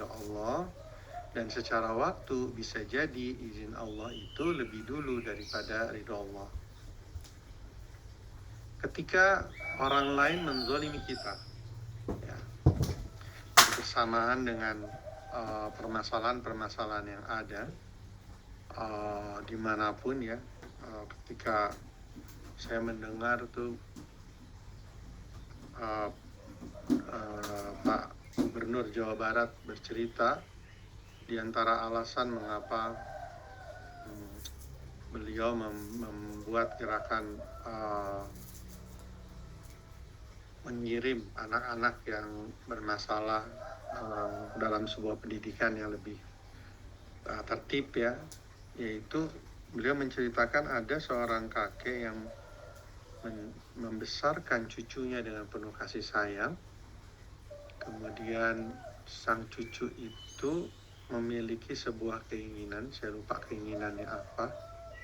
ridho Allah, dan secara waktu bisa jadi izin Allah itu lebih dulu daripada ridho Allah. Ketika orang lain menzalimi kita, ya, bersamaan dengan permasalahan-permasalahan yang ada dimanapun ya, ketika saya mendengar tuh Pak Gubernur Jawa Barat bercerita di antara alasan mengapa beliau membuat gerakan mengirim anak-anak yang bermasalah dalam sebuah pendidikan yang lebih tertib ya, yaitu beliau menceritakan ada seorang kakek yang membesarkan cucunya dengan penuh kasih sayang. Kemudian sang cucu itu memiliki sebuah keinginan, saya lupa keinginannya apa,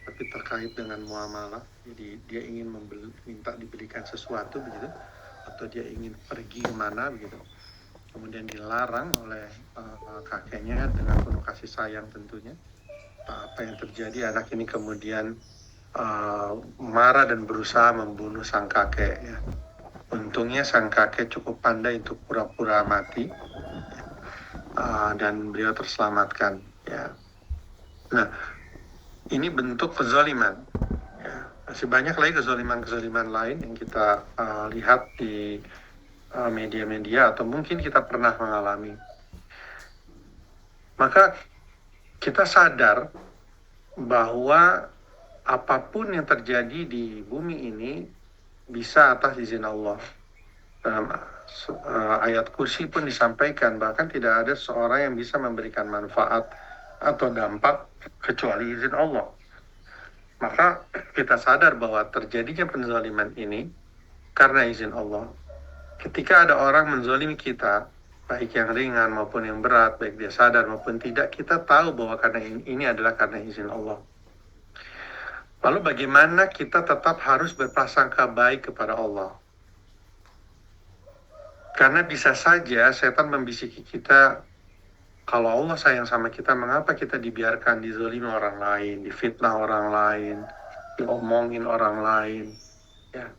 tapi terkait dengan muamalah. Jadi dia ingin minta diberikan sesuatu begitu, atau dia ingin pergi kemana begitu. Kemudian dilarang oleh kakeknya dengan penuh kasih sayang tentunya. Apa yang terjadi, anak ini kemudian marah dan berusaha membunuh sang kakek ya. Untungnya sang kakek cukup pandai untuk pura-pura mati dan beliau terselamatkan ya. Nah, ini bentuk kezaliman ya. Masih banyak lagi kezaliman lain yang kita lihat di media-media atau mungkin kita pernah mengalami. Maka kita sadar bahwa apapun yang terjadi di bumi ini bisa atas izin Allah. Dalam ayat kursi pun disampaikan bahkan tidak ada seorang yang bisa memberikan manfaat atau dampak kecuali izin Allah. Maka kita sadar bahwa terjadinya penzaliman ini karena izin Allah. Ketika ada orang menzalimi kita, baik yang ringan maupun yang berat, baik dia sadar maupun tidak, kita tahu bahwa karena ini adalah karena izin Allah. Lalu bagaimana kita tetap harus berprasangka baik kepada Allah? Karena bisa saja setan membisiki kita, kalau Allah sayang sama kita, mengapa kita dibiarkan dizalimi orang lain, difitnah orang lain, diomongin orang lain, ya,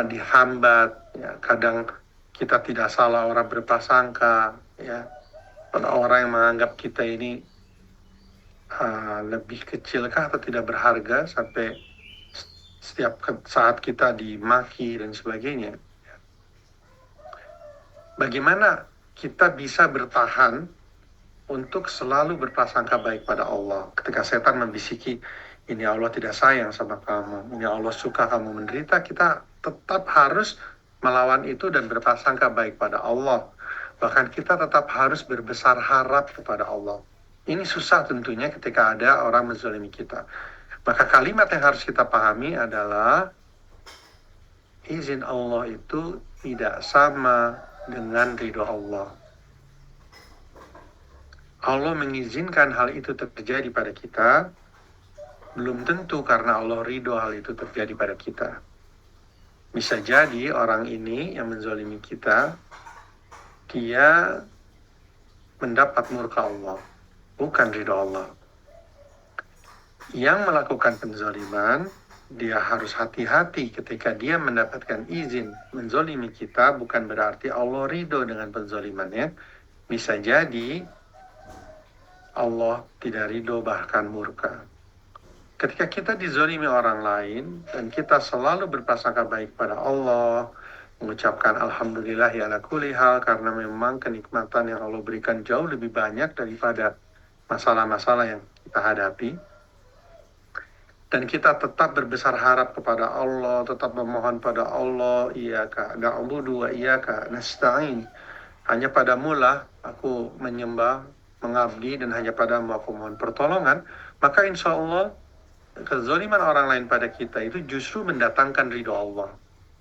dihambat, ya, kadang kita tidak salah orang berprasangka, ya, pada orang yang menganggap kita ini lebih kecilkah atau tidak berharga sampai setiap saat kita dimaki dan sebagainya. Bagaimana kita bisa bertahan untuk selalu berprasangka baik pada Allah ketika setan membisiki, ini Allah tidak sayang sama kamu, ini Allah suka kamu menderita, kita tetap harus melawan itu dan berprasangka baik pada Allah. Bahkan kita tetap harus berbesar harap kepada Allah. Ini susah tentunya ketika ada orang menzalimi kita. Maka kalimat yang harus kita pahami adalah izin Allah itu tidak sama dengan ridho Allah. Allah mengizinkan hal itu terjadi pada kita, belum tentu karena Allah ridho hal itu terjadi pada kita. Bisa jadi orang ini yang menzalimi kita, dia mendapat murka Allah, bukan ridho Allah. Yang melakukan penzaliman, dia harus hati-hati ketika dia mendapatkan izin menzalimi kita, bukan berarti Allah ridho dengan penzalimannya. Bisa jadi Allah tidak ridho bahkan murka. Ketika kita dizalimi orang lain dan kita selalu berprasangka baik pada Allah, mengucapkan alhamdulillahi ala kulli hal, karena memang kenikmatan yang Allah berikan jauh lebih banyak daripada masalah-masalah yang kita hadapi, dan kita tetap berbesar harap kepada Allah, tetap memohon pada Allah, iyyaka na'budu wa iyyaka nasta'in, hanya padamulah aku menyembah, mengabdi, dan hanya padamu aku mohon pertolongan, maka insya Allah kezaliman orang lain pada kita itu justru mendatangkan ridho Allah,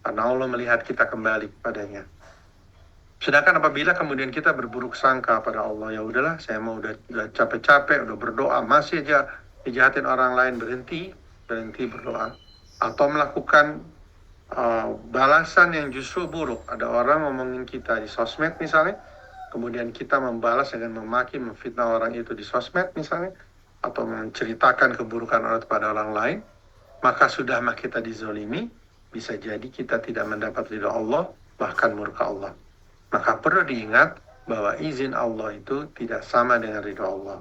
karena Allah melihat kita kembali kepadanya. Sedangkan apabila kemudian kita berburuk sangka pada Allah, ya udahlah, saya mau udah capek-capek, udah berdoa, masih aja dijahatin orang lain, berhenti berdoa, atau melakukan balasan yang justru buruk. Ada orang ngomongin kita di sosmed misalnya, kemudian kita membalas dengan memaki, memfitnah orang itu di sosmed misalnya, atau menceritakan keburukan orang kepada orang lain, maka sudah kita dizolimi, bisa jadi kita tidak mendapat ridha Allah, bahkan murka Allah. Maka perlu diingat bahwa izin Allah itu tidak sama dengan ridha Allah.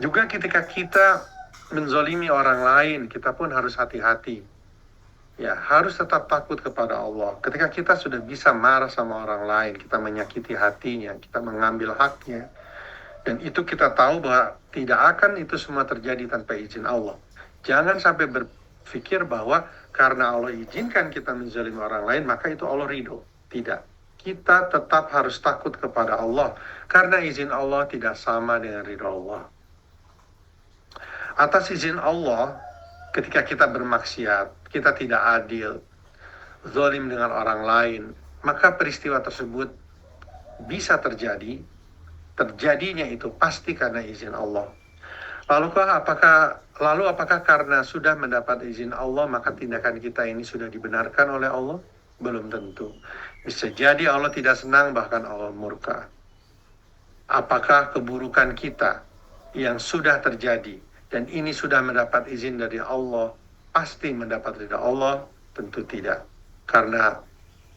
Juga ketika kita menzolimi orang lain, kita pun harus hati-hati. Ya, harus tetap takut kepada Allah. Ketika kita sudah bisa marah sama orang lain, kita menyakiti hatinya, kita mengambil haknya, dan itu kita tahu bahwa tidak akan itu semua terjadi tanpa izin Allah. Jangan sampai berpikir bahwa karena Allah izinkan kita menzalimi orang lain, maka itu Allah ridho. Tidak. Kita tetap harus takut kepada Allah, karena izin Allah tidak sama dengan ridho Allah. Atas izin Allah, ketika kita bermaksiat, kita tidak adil, zalim dengan orang lain, maka peristiwa tersebut bisa terjadi. Terjadinya itu pasti karena izin Allah. Lalu apakah karena sudah mendapat izin Allah, maka tindakan kita ini sudah dibenarkan oleh Allah? Belum tentu. Bisa jadi Allah tidak senang, bahkan Allah murka. Apakah keburukan kita yang sudah terjadi dan ini sudah mendapat izin dari Allah, pasti mendapat ridha Allah? Tentu tidak. Karena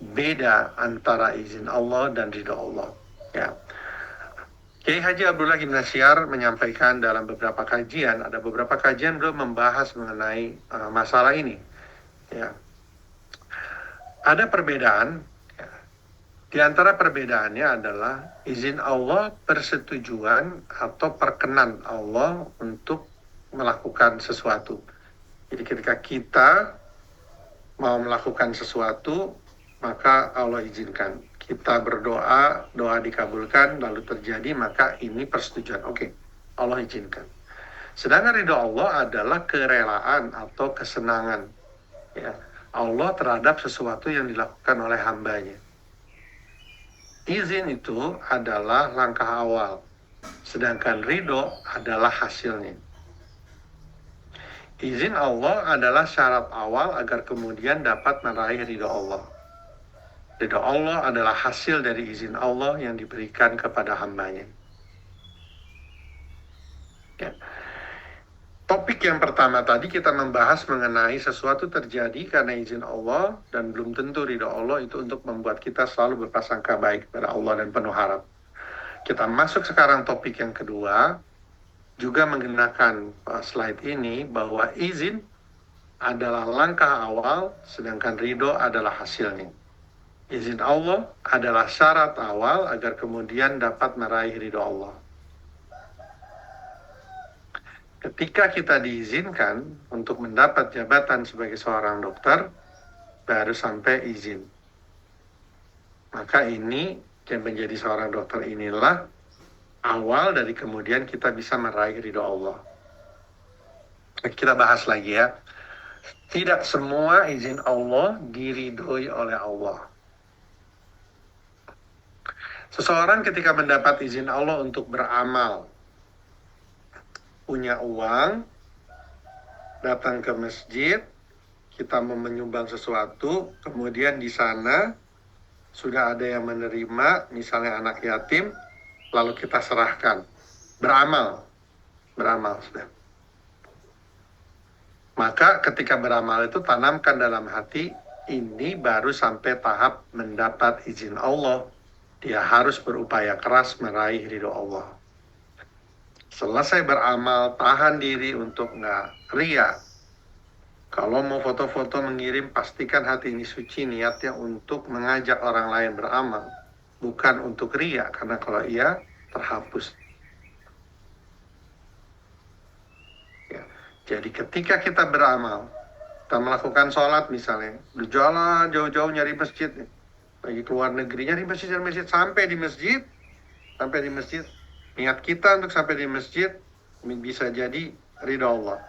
beda antara izin Allah dan ridha Allah. Ya. Kiai Haji Abdullah bin Nasyar menyampaikan dalam beberapa kajian, ada beberapa kajian beliau membahas mengenai masalah ini. Ya. Ada perbedaan. Ya. Di antara perbedaannya adalah izin Allah, persetujuan atau perkenan Allah untuk melakukan sesuatu. Jadi ketika kita mau melakukan sesuatu, maka Allah izinkan. Kita berdoa, doa dikabulkan, lalu terjadi, maka ini persetujuan. Oke, Allah izinkan. Sedangkan ridho Allah adalah kerelaan atau kesenangan, ya, Allah terhadap sesuatu yang dilakukan oleh hambanya. Izin itu adalah langkah awal, sedangkan ridho adalah hasilnya. Izin Allah adalah syarat awal agar kemudian dapat meraih ridho Allah. Ridho Allah adalah hasil dari izin Allah yang diberikan kepada hambanya. Ya. Topik yang pertama tadi kita membahas mengenai sesuatu terjadi karena izin Allah dan belum tentu ridho Allah, itu untuk membuat kita selalu berprasangka baik kepada Allah dan penuh harap. Kita masuk sekarang topik yang kedua, juga menggunakan slide ini, bahwa izin adalah langkah awal, sedangkan ridho adalah hasilnya. Izin Allah adalah syarat awal agar kemudian dapat meraih ridho Allah. Ketika kita diizinkan untuk mendapat jabatan sebagai seorang dokter, baru sampai izin. Maka ini yang menjadi seorang dokter inilah awal dari kemudian kita bisa meraih ridho Allah. Kita bahas lagi ya. Tidak semua izin Allah diridhoi oleh Allah. Seseorang ketika mendapat izin Allah untuk beramal, punya uang, datang ke masjid, kita mau menyumbang sesuatu, kemudian di sana sudah ada yang menerima, misalnya anak yatim, lalu kita serahkan. Beramal sudah. Maka ketika beramal itu tanamkan dalam hati, ini baru sampai tahap mendapat izin Allah. Dia harus berupaya keras meraih ridho Allah. Selesai beramal, tahan diri untuk nggak ria. Kalau mau foto-foto mengirim, pastikan hati ini suci, niatnya untuk mengajak orang lain beramal, bukan untuk ria, karena kalau iya terhapus. Ya. Jadi ketika kita beramal, kita melakukan sholat misalnya, jalan jauh-jauh nyari masjid, lagi keluar negeri nyari masjid, sampai di masjid, niat kita untuk sampai di masjid bisa jadi ridho Allah.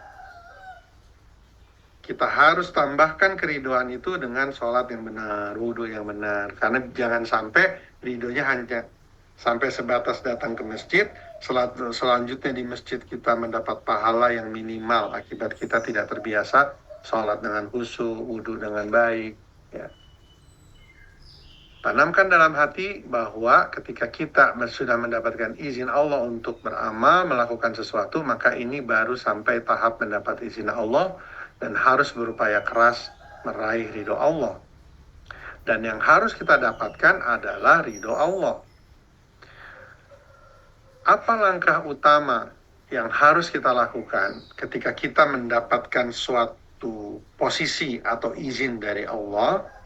Kita harus tambahkan keridoan itu dengan sholat yang benar, wudhu yang benar, karena jangan sampai ridhonya hanya sampai sebatas datang ke masjid, selanjutnya di masjid kita mendapat pahala yang minimal akibat kita tidak terbiasa sholat dengan khusyuk, wudhu dengan baik, ya. Tanamkan dalam hati bahwa ketika kita sudah mendapatkan izin Allah untuk beramal, melakukan sesuatu, maka ini baru sampai tahap mendapat izin Allah dan harus berupaya keras meraih ridho Allah. Dan yang harus kita dapatkan adalah ridho Allah. Apa langkah utama yang harus kita lakukan ketika kita mendapatkan suatu posisi atau izin dari Allah?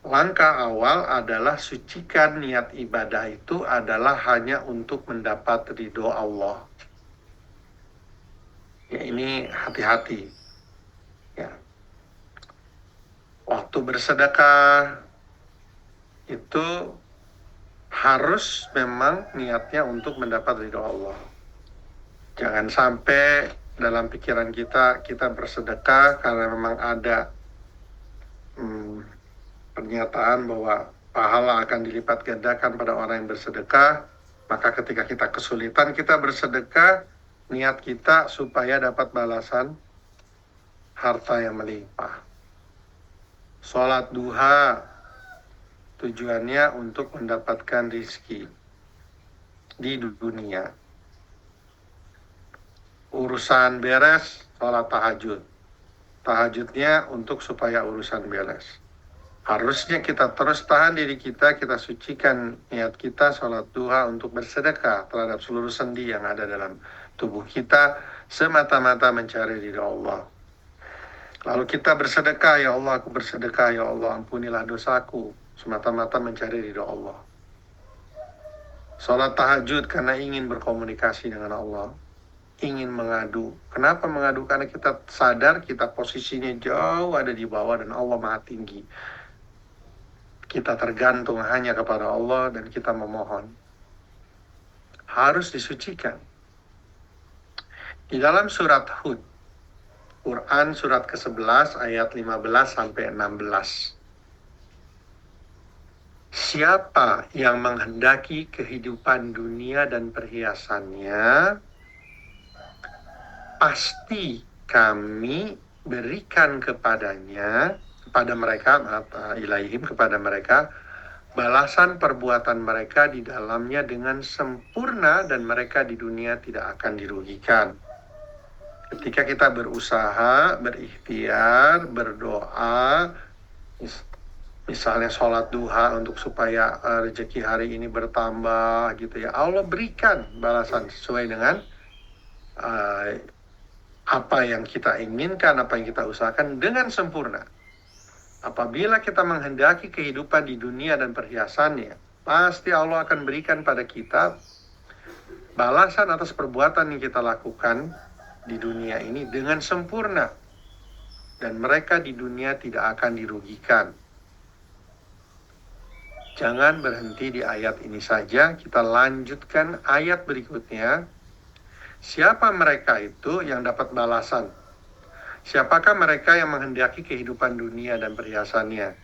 Langkah awal adalah sucikan niat ibadah itu adalah hanya untuk mendapat ridho Allah. Ya, ini hati-hati. Ya. Waktu bersedekah itu harus memang niatnya untuk mendapat ridho Allah. Jangan sampai dalam pikiran kita bersedekah karena memang ada pernyataan bahwa pahala akan dilipat gandakan pada orang yang bersedekah, maka ketika kita kesulitan kita bersedekah, niat kita supaya dapat balasan harta yang melimpah. Sholat duha tujuannya untuk mendapatkan rizki di dunia. Urusan beres, sholat tahajud. Tahajudnya untuk supaya urusan beres. Harusnya kita terus tahan diri kita sucikan niat kita sholat duha untuk bersedekah terhadap seluruh sendi yang ada dalam tubuh kita, semata-mata mencari ridha Allah. Lalu kita bersedekah, ya Allah aku bersedekah, ya Allah ampunilah dosaku, semata-mata mencari ridha Allah. Sholat tahajud karena ingin berkomunikasi dengan Allah, ingin mengadu. Kenapa mengadu? Karena kita sadar kita posisinya jauh ada di bawah dan Allah maha tinggi. Kita tergantung hanya kepada Allah dan kita memohon. Harus disucikan. Di dalam surat Hud, Quran surat ke-11 ayat 15 sampai 16. Siapa yang menghendaki kehidupan dunia dan perhiasannya, pasti kami berikan kepadanya, kepada mereka, balasan perbuatan mereka di dalamnya dengan sempurna dan mereka di dunia tidak akan dirugikan. Ketika kita berusaha, berikhtiar, berdoa, misalnya sholat duha untuk supaya rezeki hari ini bertambah gitu ya, Allah berikan balasan sesuai dengan apa yang kita inginkan, apa yang kita usahakan dengan sempurna. Apabila kita menghendaki kehidupan di dunia dan perhiasannya, pasti Allah akan berikan pada kita balasan atas perbuatan yang kita lakukan di dunia ini dengan sempurna. Dan mereka di dunia tidak akan dirugikan. Jangan berhenti di ayat ini saja, kita lanjutkan ayat berikutnya. Siapa mereka itu yang dapat balasan? Siapakah mereka yang menghendaki kehidupan dunia dan perhiasannya?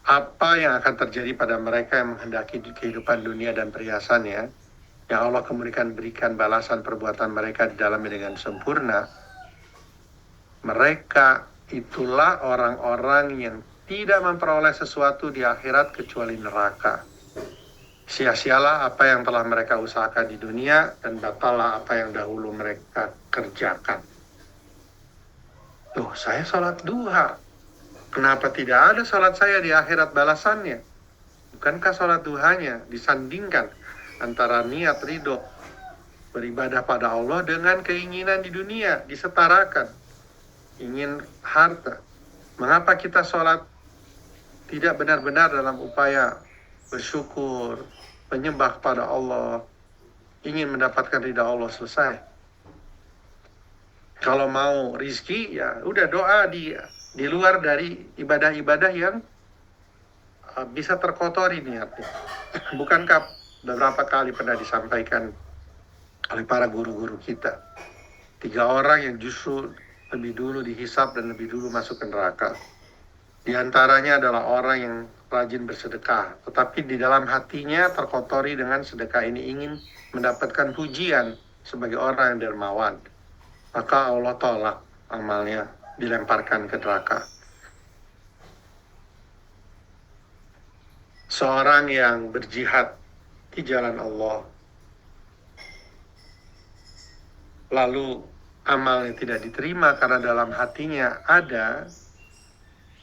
Apa yang akan terjadi pada mereka yang menghendaki kehidupan dunia dan perhiasannya? Yang Allah kemudian berikan balasan perbuatan mereka di dalamnya dengan sempurna. Mereka itulah orang-orang yang tidak memperoleh sesuatu di akhirat kecuali neraka. Sia-sialah apa yang telah mereka usahakan di dunia dan batallah apa yang dahulu mereka kerjakan. Tuh, saya sholat duha. Kenapa tidak ada sholat saya di akhirat balasannya? Bukankah sholat duhanya disandingkan antara niat ridho beribadah pada Allah dengan keinginan di dunia, disetarakan. Ingin harta. Mengapa kita sholat tidak benar-benar dalam upaya bersyukur, menyembah kepada Allah, ingin mendapatkan ridha Allah, selesai. Kalau mau rizki, ya udah doa di luar dari ibadah-ibadah yang bisa terkotori niatnya. Bukankah beberapa kali pernah disampaikan oleh para guru-guru kita, 3 orang yang justru lebih dulu dihisab dan lebih dulu masuk ke neraka. Di antaranya adalah orang yang rajin bersedekah, tetapi di dalam hatinya terkotori dengan sedekah ini, ingin mendapatkan pujian sebagai orang yang dermawan. Maka Allah tolak amalnya, dilemparkan ke neraka. seorang yang berjihad di jalan Allah, lalu amalnya tidak diterima karena dalam hatinya ada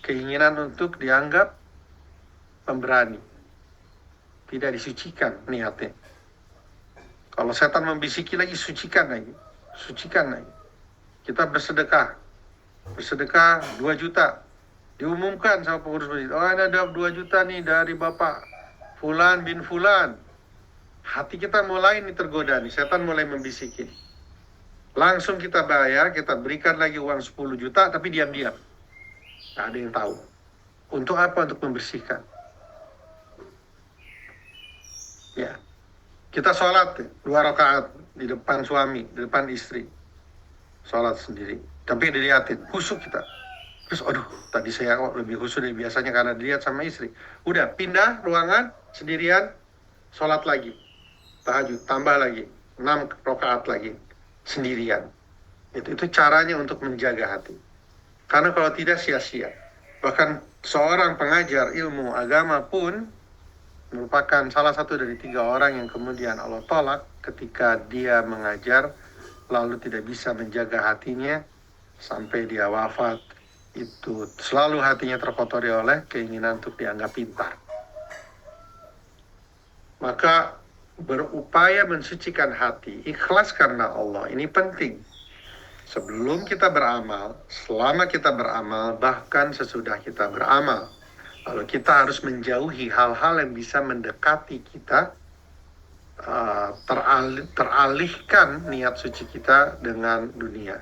keinginan untuk dianggap pemberani, tidak disucikan niatnya. Kalau setan membisiki lagi, sucikan lagi. Kita bersedekah 2 juta, diumumkan sama pengurus masjid, oh ada 2 juta nih dari Bapak Fulan bin Fulan. Hati kita mulai nih tergoda nih, setan mulai membisiki. Langsung kita bayar, kita berikan lagi uang 10 juta, tapi diam-diam. Nggak ada yang tahu. Untuk apa? Untuk membersihkan. Ya, kita sholat 2 rakaat di depan suami, di depan istri. Sholat sendiri. Tapi dilihatin, khusyuk kita. Terus, aduh, tadi saya kok lebih khusyuk dari biasanya karena dilihat sama istri. Udah, pindah ruangan, sendirian, sholat lagi. Tahajud, tambah lagi. 6 rakaat lagi. Sendirian. Itu caranya untuk menjaga hati. Karena kalau tidak sia-sia. Bahkan seorang pengajar ilmu agama pun merupakan salah satu dari 3 orang yang kemudian Allah tolak ketika dia mengajar lalu tidak bisa menjaga hatinya sampai dia wafat. Itu selalu hatinya terkotori oleh keinginan untuk dianggap pintar. Maka berupaya mensucikan hati, ikhlas karena Allah, ini penting. Sebelum kita beramal, selama kita beramal, bahkan sesudah kita beramal. Lalu kita harus menjauhi hal-hal yang bisa mendekati kita, teralihkan niat suci kita dengan dunia.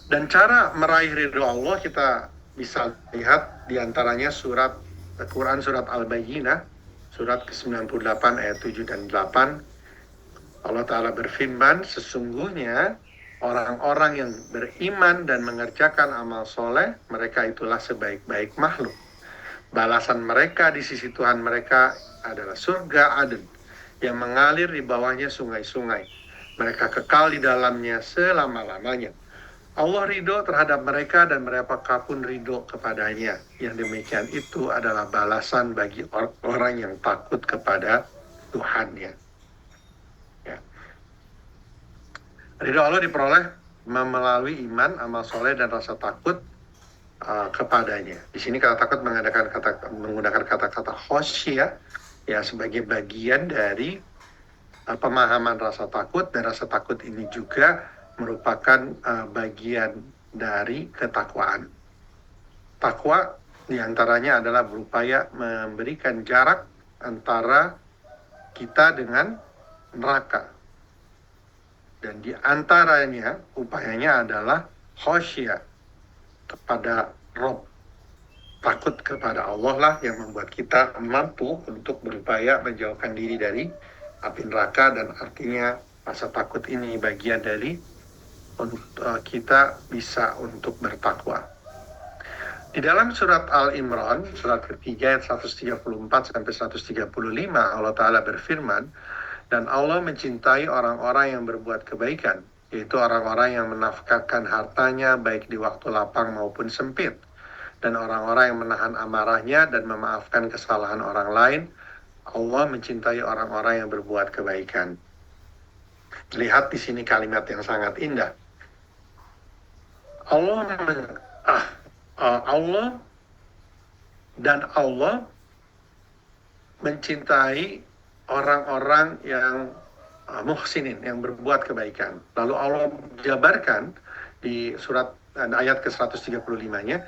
Dan cara meraih ridho Allah kita bisa lihat diantaranya surat Quran surat Al-Bayyinah, surat ke-98 ayat 7 dan 8. Allah Ta'ala berfirman, sesungguhnya orang-orang yang beriman dan mengerjakan amal soleh, mereka itulah sebaik-baik makhluk. Balasan mereka di sisi Tuhan mereka adalah surga Aden, yang mengalir di bawahnya sungai-sungai. Mereka kekal di dalamnya selama-lamanya. Allah ridho terhadap mereka dan mereka pun ridho kepadanya. Yang demikian itu adalah balasan bagi orang yang takut kepada Tuhannya. Ya. Ridho Allah diperoleh melalui iman, amal soleh, dan rasa takut kepadanya. Di sini kata takut menggunakan kata-kata khosyah ya sebagai bagian dari pemahaman rasa takut, dan rasa takut ini juga merupakan bagian dari ketakwaan. Takwa diantaranya adalah berupaya memberikan jarak antara kita dengan neraka. Dan diantaranya upayanya adalah khosyah kepada Rob. Takut kepada Allah lah yang membuat kita mampu untuk berupaya menjauhkan diri dari api neraka, dan artinya rasa takut ini bagian dari kita bisa untuk bertakwa. Di dalam surat Al-Imran, surat ketiga ayat 134 sampai 135, Allah Ta'ala berfirman, dan Allah mencintai orang-orang yang berbuat kebaikan, yaitu orang-orang yang menafkahkan hartanya baik di waktu lapang maupun sempit, dan orang-orang yang menahan amarahnya dan memaafkan kesalahan orang lain. Allah mencintai orang-orang yang berbuat kebaikan. Lihat di sini kalimat yang sangat indah. Allah mencintai orang-orang yang muhsinin, yang berbuat kebaikan. Lalu Allah jabarkan di surat ayat ke-135-nya,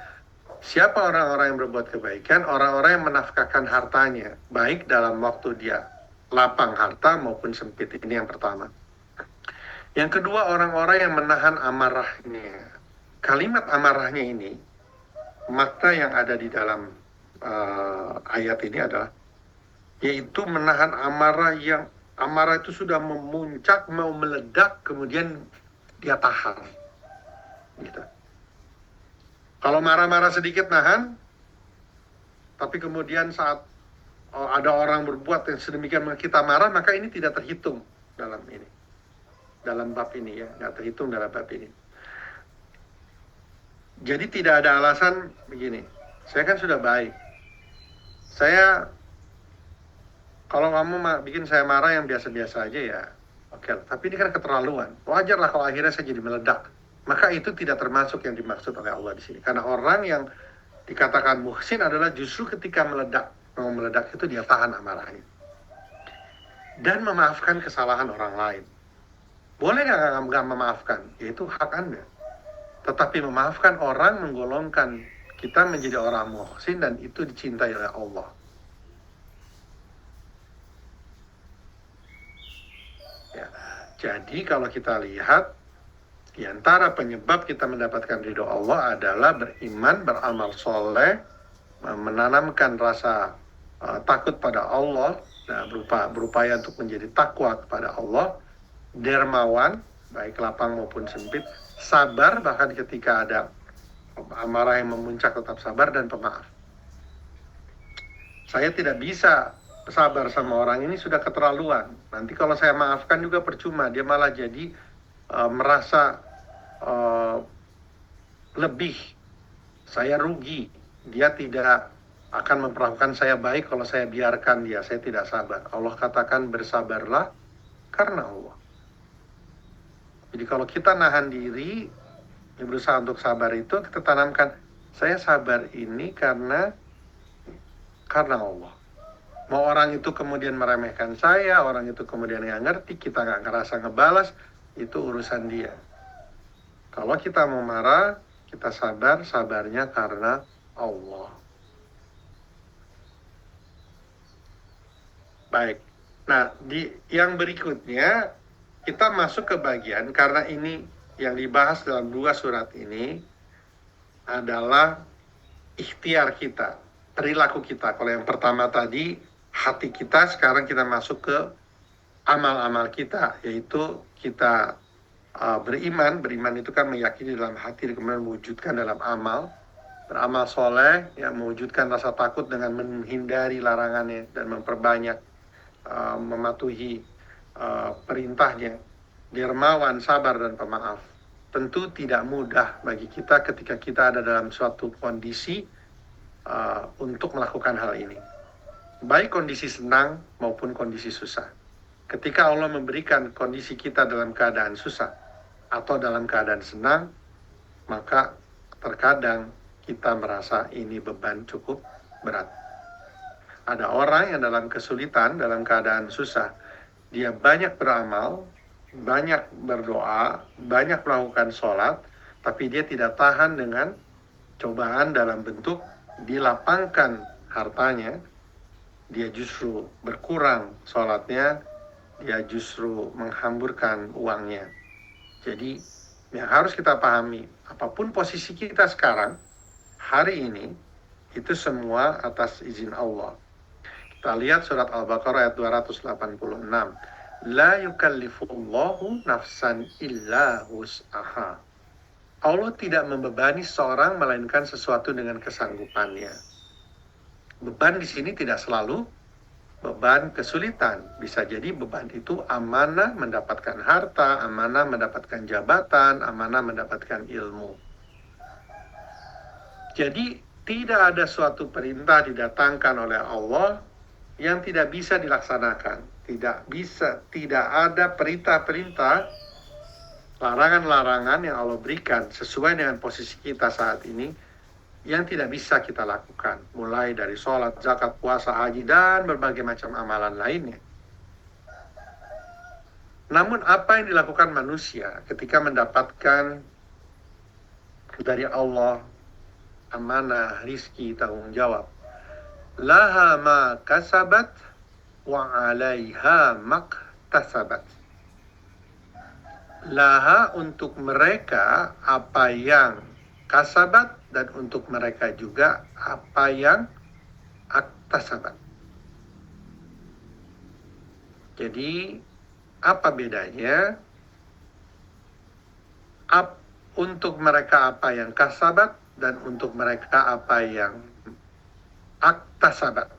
siapa orang-orang yang berbuat kebaikan? Orang-orang yang menafkahkan hartanya, baik dalam waktu dia lapang harta maupun sempit. Ini yang pertama. Yang kedua, orang-orang yang menahan amarahnya. Kalimat amarahnya ini, makna yang ada di dalam ayat ini adalah, yaitu menahan amarah yang amarah itu sudah memuncak, mau meledak, kemudian dia tahan. Gitu. Kalau marah-marah sedikit nahan, tapi kemudian saat ada orang berbuat yang sedemikian kita marah, maka ini tidak terhitung dalam ini. Dalam bab ini ya, nggak terhitung dalam bab ini. Jadi tidak ada alasan begini, Saya kan sudah baik. Kalau kamu bikin saya marah yang biasa-biasa aja ya, oke. Tapi ini kan keterlaluan. Wajarlah kalau akhirnya saya jadi meledak. Maka itu tidak termasuk yang dimaksud oleh Allah di sini. Karena orang yang dikatakan muhsin adalah justru ketika meledak. Mau meledak itu dia tahan amarahnya. Dan memaafkan kesalahan orang lain. Boleh nggak memaafkan? Itu hak Anda. Tetapi memaafkan orang menggolongkan kita menjadi orang muhsin dan itu dicintai oleh Allah. Ya. Jadi kalau kita lihat, di antara penyebab kita mendapatkan ridho Allah adalah beriman, beramal soleh, menanamkan rasa takut pada Allah, berupaya untuk menjadi takwa kepada Allah, dermawan, baik lapang maupun sempit, sabar bahkan ketika ada amarah yang memuncak tetap sabar, dan pemaaf. Saya tidak bisa sabar sama orang ini, sudah keterlaluan. Nanti kalau saya maafkan juga percuma, dia malah jadi merasa lebih, saya rugi. Dia tidak akan memperlakukan saya baik kalau saya biarkan dia, saya tidak sabar. Allah katakan bersabarlah karena Allah. Jadi kalau kita nahan diri, berusaha untuk sabar itu, kita tanamkan, saya sabar ini karena Allah. Mau orang itu kemudian meremehkan saya, orang itu kemudian nggak ngerti, kita nggak ngerasa ngebalas, itu urusan dia. Kalau kita mau marah, kita sabar, sabarnya karena Allah. Baik. Nah, yang berikutnya, kita masuk ke bagian, karena ini yang dibahas dalam 2 surat ini adalah ikhtiar kita, perilaku kita. Kalau yang pertama tadi, hati kita, sekarang kita masuk ke amal-amal kita, yaitu kita beriman itu kan meyakini dalam hati, kemudian mewujudkan dalam amal, beramal soleh, yang mewujudkan rasa takut dengan menghindari larangannya dan memperbanyak mematuhi perintahnya, dermawan, sabar, dan pemaaf. Tentu tidak mudah bagi kita ketika kita ada dalam suatu kondisi untuk melakukan hal ini, baik kondisi senang maupun kondisi susah. Ketika Allah memberikan kondisi kita dalam keadaan susah atau dalam keadaan senang, maka terkadang kita merasa ini beban cukup berat. Ada orang yang dalam kesulitan, dalam keadaan susah, dia banyak beramal, banyak berdoa, banyak melakukan sholat, tapi dia tidak tahan dengan cobaan dalam bentuk dilapangkan hartanya, dia justru berkurang sholatnya, dia justru menghamburkan uangnya. Jadi yang harus kita pahami, apapun posisi kita sekarang, hari ini, itu semua atas izin Allah. Kita lihat surat Al-Baqarah ayat 286. La yukallifullahu nafsan illa wus'aha. Allah tidak membebani seorang melainkan sesuatu dengan kesanggupannya. Beban di sini tidak selalu beban kesulitan. Bisa jadi beban itu amanah mendapatkan harta, amanah mendapatkan jabatan, amanah mendapatkan ilmu. Jadi tidak ada suatu perintah didatangkan oleh Allah yang tidak bisa dilaksanakan. Tidak ada perintah-perintah, larangan-larangan yang Allah berikan sesuai dengan posisi kita saat ini yang tidak bisa kita lakukan. Mulai dari sholat, zakat, puasa, haji, dan berbagai macam amalan lainnya. Namun apa yang dilakukan manusia ketika mendapatkan dari Allah amanah, rizki, tanggung jawab, laha ma kasabat wa 'alaiha maktasabat. Laha untuk mereka apa yang kasabat, dan untuk mereka juga apa yang aktasabat. Jadi apa bedanya? Untuk mereka apa yang kasabat, dan untuk mereka apa yang aktasabat.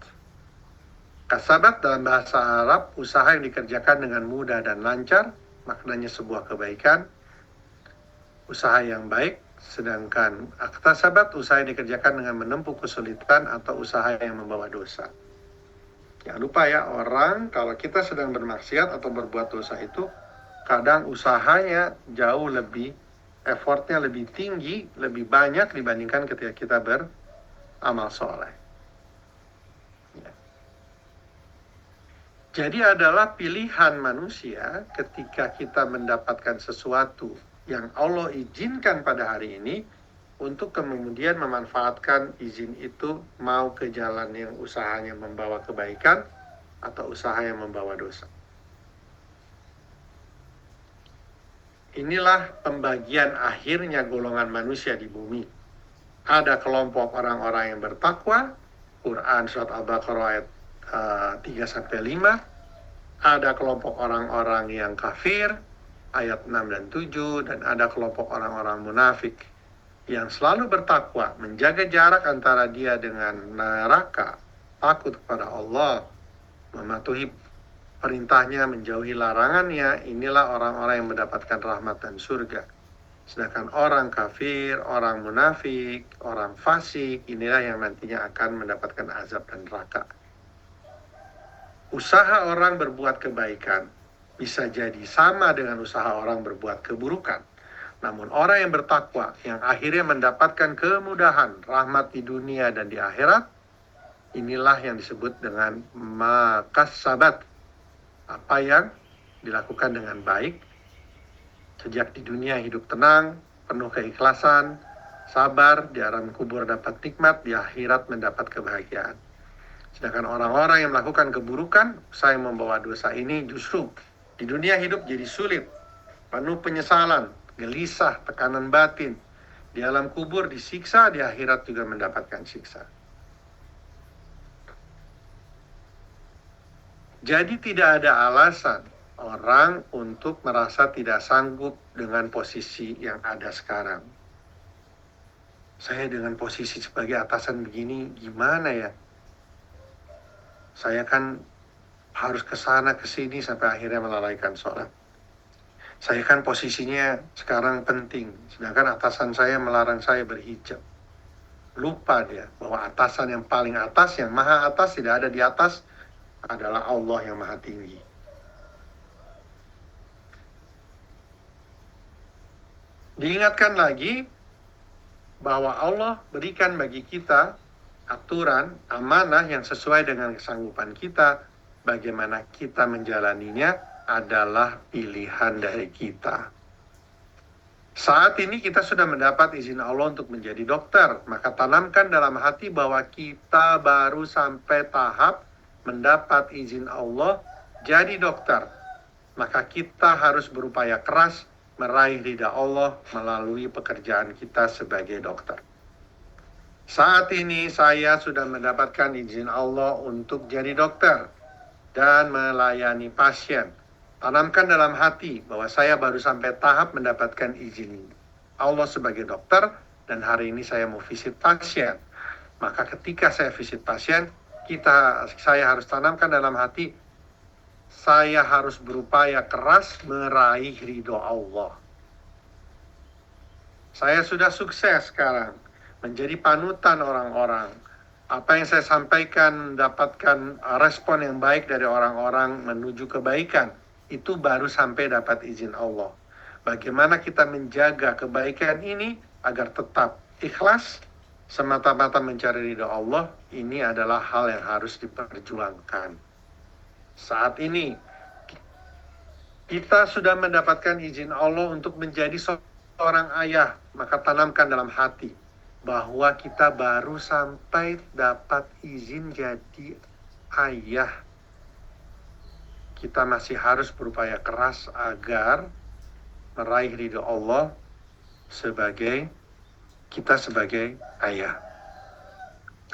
Kasabat dalam bahasa Arab, usaha yang dikerjakan dengan mudah dan lancar, maknanya sebuah kebaikan, usaha yang baik, Sedangkan aktasabat, usaha yang dikerjakan dengan menempuh kesulitan atau usaha yang membawa dosa. Jangan lupa ya, orang kalau kita sedang bermaksiat atau berbuat dosa itu kadang usahanya jauh lebih, effortnya lebih tinggi, lebih banyak dibandingkan ketika kita beramal soleh. Ya. Jadi adalah pilihan manusia ketika kita mendapatkan sesuatu yang Allah izinkan pada hari ini, untuk kemudian memanfaatkan izin itu mau ke jalan yang usahanya membawa kebaikan atau usaha yang membawa dosa. Inilah pembagian akhirnya golongan manusia di bumi. Ada kelompok orang-orang yang bertakwa, Quran surat Al-Baqarah ayat 3-5. Ada kelompok orang-orang yang kafir, ayat 6 dan 7, dan ada kelompok orang-orang munafik yang selalu bertakwa, menjaga jarak antara dia dengan neraka, takut kepada Allah, mematuhi perintahnya, menjauhi larangannya. Inilah orang-orang yang mendapatkan rahmat dan surga. Sedangkan orang kafir, orang munafik, orang fasik, inilah yang nantinya akan mendapatkan azab dan neraka. Usaha orang berbuat kebaikan bisa jadi sama dengan usaha orang berbuat keburukan. Namun orang yang bertakwa, yang akhirnya mendapatkan kemudahan, rahmat di dunia dan di akhirat, inilah yang disebut dengan makasabat. Apa yang dilakukan dengan baik, sejak di dunia hidup tenang, penuh keikhlasan, sabar, di alam kubur dapat nikmat, di akhirat mendapat kebahagiaan. Sedangkan orang-orang yang melakukan keburukan, usaha yang membawa dosa ini justru di dunia hidup jadi sulit, penuh penyesalan, gelisah, tekanan batin. Di alam kubur disiksa, di akhirat juga mendapatkan siksa. Jadi tidak ada alasan orang untuk merasa tidak sanggup dengan posisi yang ada sekarang. Saya dengan posisi sebagai atasan begini, gimana ya? Saya kan harus kesana kesini sampai akhirnya melalaikan sholat. Saya kan posisinya sekarang penting, sedangkan atasan saya melarang saya berhijab. Lupa dia bahwa atasan yang paling atas, yang maha atas, tidak ada di atas, adalah Allah yang maha tinggi. Diingatkan lagi bahwa Allah berikan bagi kita aturan, amanah yang sesuai dengan kesanggupan kita. Bagaimana kita menjalaninya adalah pilihan dari kita. Saat ini kita sudah mendapat izin Allah untuk menjadi dokter, maka tanamkan dalam hati bahwa kita baru sampai tahap mendapat izin Allah jadi dokter. Maka kita harus berupaya keras meraih ridha Allah melalui pekerjaan kita sebagai dokter. Saat ini saya sudah mendapatkan izin Allah untuk jadi dokter dan melayani pasien. Tanamkan dalam hati bahwa saya baru sampai tahap mendapatkan izin Allah sebagai dokter, dan hari ini saya mau visit pasien. Maka ketika saya visit pasien, saya harus tanamkan dalam hati, saya harus berupaya keras meraih ridho Allah. Saya sudah sukses sekarang, menjadi panutan orang-orang. Apa yang saya sampaikan mendapatkan respon yang baik dari orang-orang menuju kebaikan. Itu baru sampai dapat izin Allah. Bagaimana kita menjaga kebaikan ini agar tetap ikhlas, semata-mata mencari ridho Allah, ini adalah hal yang harus diperjuangkan. Saat ini kita sudah mendapatkan izin Allah untuk menjadi seorang ayah, maka tanamkan dalam hati bahwa kita baru sampai dapat izin jadi ayah. Kita masih harus berupaya keras agar meraih ridho Allah sebagai ayah.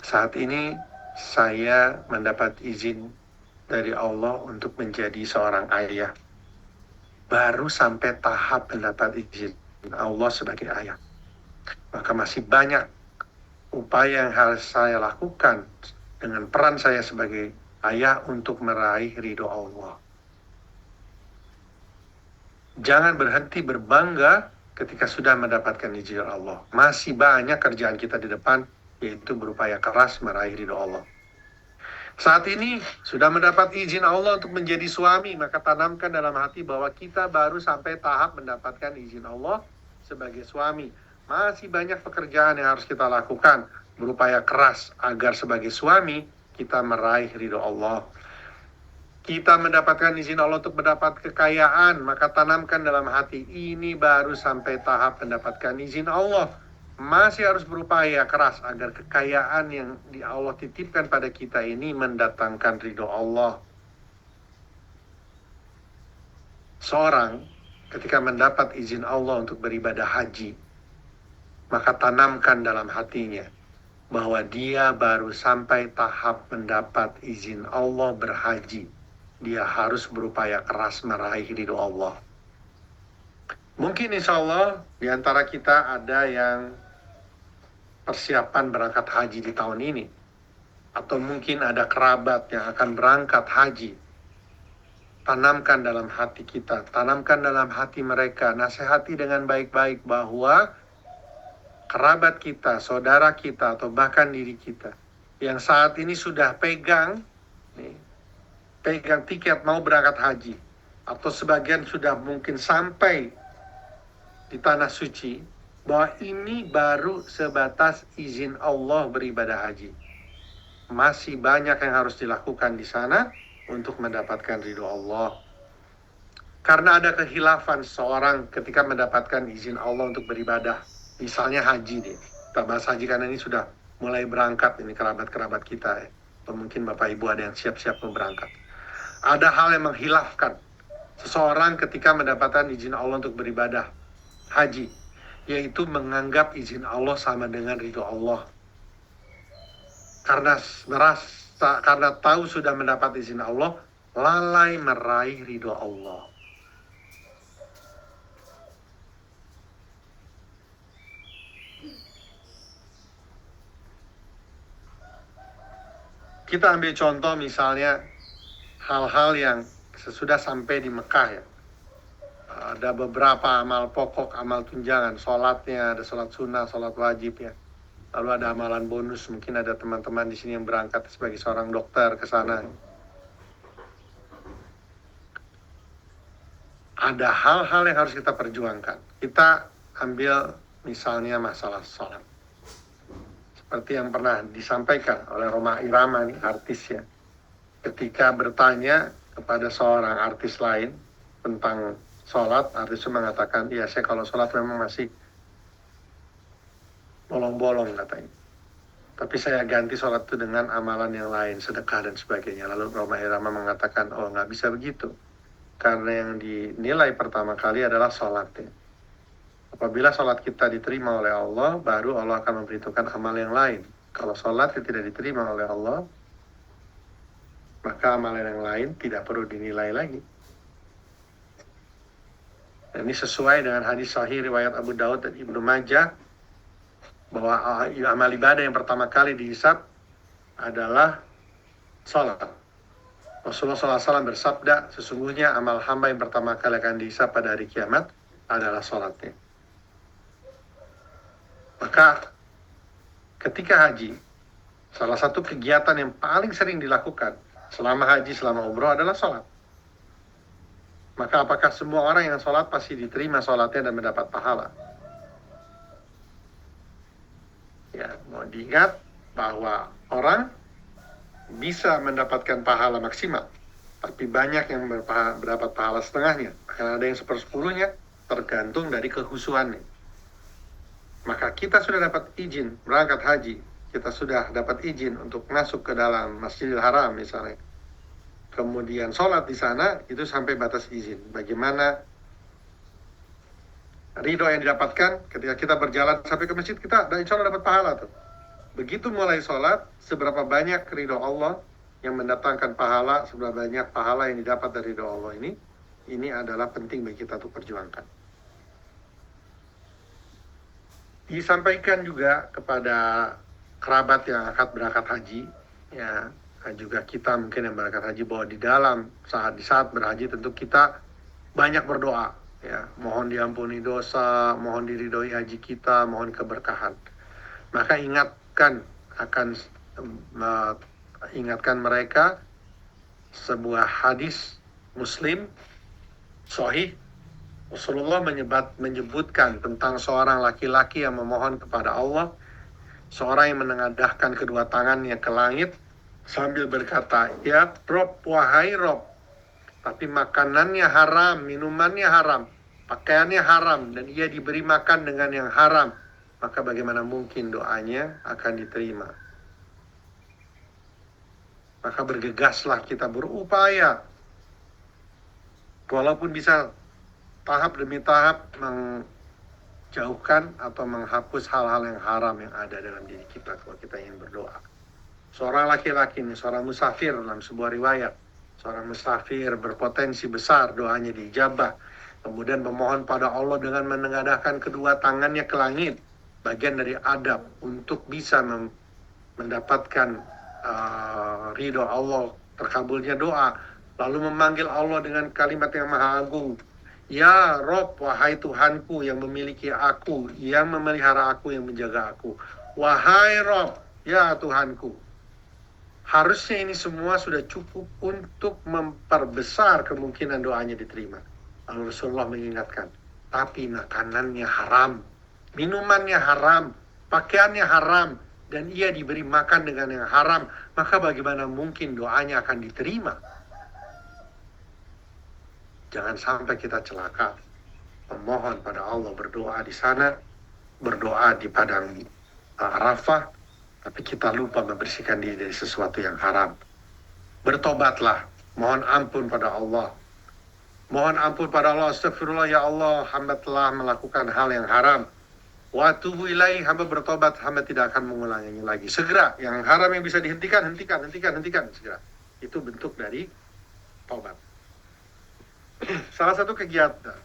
Saat ini saya mendapat izin dari Allah untuk menjadi seorang ayah. Baru sampai tahap mendapat izin Allah sebagai ayah. Maka masih banyak upaya yang harus saya lakukan dengan peran saya sebagai ayah untuk meraih ridho Allah. Jangan berhenti berbangga ketika sudah mendapatkan izin Allah. Masih banyak kerjaan kita di depan, yaitu berupaya keras meraih ridho Allah. Saat ini sudah mendapat izin Allah untuk menjadi suami, maka tanamkan dalam hati bahwa kita baru sampai tahap mendapatkan izin Allah sebagai suami. Masih banyak pekerjaan yang harus kita lakukan, berupaya keras agar sebagai suami kita meraih ridho Allah. Kita mendapatkan izin Allah untuk mendapat kekayaan, maka tanamkan dalam hati, ini baru sampai tahap mendapatkan izin Allah. Masih harus berupaya keras agar kekayaan yang di Allah titipkan pada kita ini mendatangkan ridho Allah. Seorang ketika mendapat izin Allah untuk beribadah haji, maka tanamkan dalam hatinya bahwa dia baru sampai tahap mendapat izin Allah berhaji. Dia harus berupaya keras meraih ridho Allah. Mungkin insya Allah di antara kita ada yang persiapan berangkat haji di tahun ini, atau mungkin ada kerabat yang akan berangkat haji. Tanamkan dalam hati kita, tanamkan dalam hati mereka, nasihati dengan baik-baik bahwa kerabat kita, saudara kita, atau bahkan diri kita yang saat ini sudah pegang tiket mau berangkat haji, atau sebagian sudah mungkin sampai di tanah suci, bahwa ini baru sebatas izin Allah beribadah haji. Masih banyak yang harus dilakukan di sana untuk mendapatkan ridho Allah. Karena ada kehilafan seorang ketika mendapatkan izin Allah untuk beribadah, misalnya haji deh. Kita bahas haji karena ini sudah mulai berangkat, ini kerabat-kerabat kita ya. Atau mungkin Bapak Ibu ada yang siap-siap mau berangkat. Ada hal yang menghilafkan seseorang ketika mendapatkan izin Allah untuk beribadah haji, yaitu menganggap izin Allah sama dengan ridho Allah. Karena tahu sudah mendapat izin Allah, lalai meraih ridho Allah. Kita ambil contoh misalnya hal-hal yang sesudah sampai di Mekah ya. Ada beberapa amal pokok, amal tunjangan, sholatnya, ada sholat sunnah, sholat wajib ya. Lalu ada amalan bonus, mungkin ada teman-teman di sini yang berangkat sebagai seorang dokter ke sana. Ada hal-hal yang harus kita perjuangkan. Kita ambil misalnya masalah sholat. Seperti yang pernah disampaikan oleh Rhoma Irama, nih, artis ya. Ketika bertanya kepada seorang artis lain tentang sholat, artis itu mengatakan, ya saya kalau sholat memang masih bolong-bolong katanya. Tapi saya ganti sholat itu dengan amalan yang lain, sedekah dan sebagainya. Lalu Rhoma Irama mengatakan, oh nggak bisa begitu. Karena yang dinilai pertama kali adalah sholat ya. Apabila sholat kita diterima oleh Allah, baru Allah akan memberitahukan amal yang lain. Kalau sholat tidak diterima oleh Allah, maka amalan yang lain tidak perlu dinilai lagi. Dan ini sesuai dengan hadis sahih riwayat Abu Daud dan Ibnu Majah, bahwa amal ibadah yang pertama kali dihisab adalah sholat. Rasulullah SAW bersabda, sesungguhnya amal hamba yang pertama kali akan dihisab pada hari kiamat adalah sholatnya. Maka ketika haji, salah satu kegiatan yang paling sering dilakukan selama haji, selama umroh adalah sholat. Maka apakah semua orang yang sholat pasti diterima sholatnya dan mendapat pahala? Ya, mau diingat bahwa orang bisa mendapatkan pahala maksimal, tapi banyak yang mendapat pahala setengahnya. Akan ada yang 1/10-nya, tergantung dari kehusuannya. Maka kita sudah dapat izin berangkat haji, kita sudah dapat izin untuk masuk ke dalam Masjidil Haram misalnya. Kemudian sholat di sana, itu sampai batas izin. Bagaimana ridho yang didapatkan ketika kita berjalan sampai ke masjid, kita dan insya Allah dapat pahala tuh. Begitu mulai sholat, seberapa banyak ridho Allah yang mendatangkan pahala, seberapa banyak pahala yang didapat dari ridho Allah ini adalah penting bagi kita untuk perjuangkan. Disampaikan juga kepada kerabat yang akan berangkat haji, ya, dan juga kita mungkin yang berangkat haji, bahwa di saat berhaji tentu kita banyak berdoa. ya, mohon diampuni dosa, mohon diridhoi haji kita, mohon keberkahan. Maka ingatkan mereka sebuah hadis Muslim sahih. Rasulullah menyebutkan tentang seorang laki-laki yang memohon kepada Allah, seorang yang menengadahkan kedua tangannya ke langit sambil berkata, ya Rob, wahai Rob, tapi makanannya haram, minumannya haram, pakaiannya haram, dan ia diberi makan dengan yang haram, maka bagaimana mungkin doanya akan diterima? Maka bergegaslah kita berupaya, walaupun bisa tahap demi tahap menjauhkan atau menghapus hal-hal yang haram yang ada dalam diri kita kalau kita ingin berdoa. Seorang laki-laki ini, seorang musafir dalam sebuah riwayat, seorang musafir berpotensi besar doanya diijabah, kemudian memohon pada Allah dengan menengadahkan kedua tangannya ke langit, bagian dari adab untuk bisa mendapatkan ridho Allah, terkabulnya doa, lalu memanggil Allah dengan kalimat yang maha agung, ya Rob, wahai Tuhanku yang memiliki aku, yang memelihara aku, yang menjaga aku. Wahai Rob, ya Tuhanku. Harusnya ini semua sudah cukup untuk memperbesar kemungkinan doanya diterima. Lalu Rasulullah mengingatkan, tapi makanannya haram, minumannya haram, pakaiannya haram, dan ia diberi makan dengan yang haram, maka bagaimana mungkin doanya akan diterima? Jangan sampai kita celaka memohon pada Allah, berdoa di sana, berdoa di padang Arafah, tapi kita lupa membersihkan diri dari sesuatu yang haram. Bertobatlah, mohon ampun pada Allah. Mohon ampun pada Allah, astagfirullah ya Allah, hamba telah melakukan hal yang haram. Wa atubu ilaih, hamba bertobat, hamba tidak akan mengulanginya lagi. Segera, yang haram yang bisa dihentikan, hentikan, segera. Itu bentuk dari taubat. Salah satu kegiatan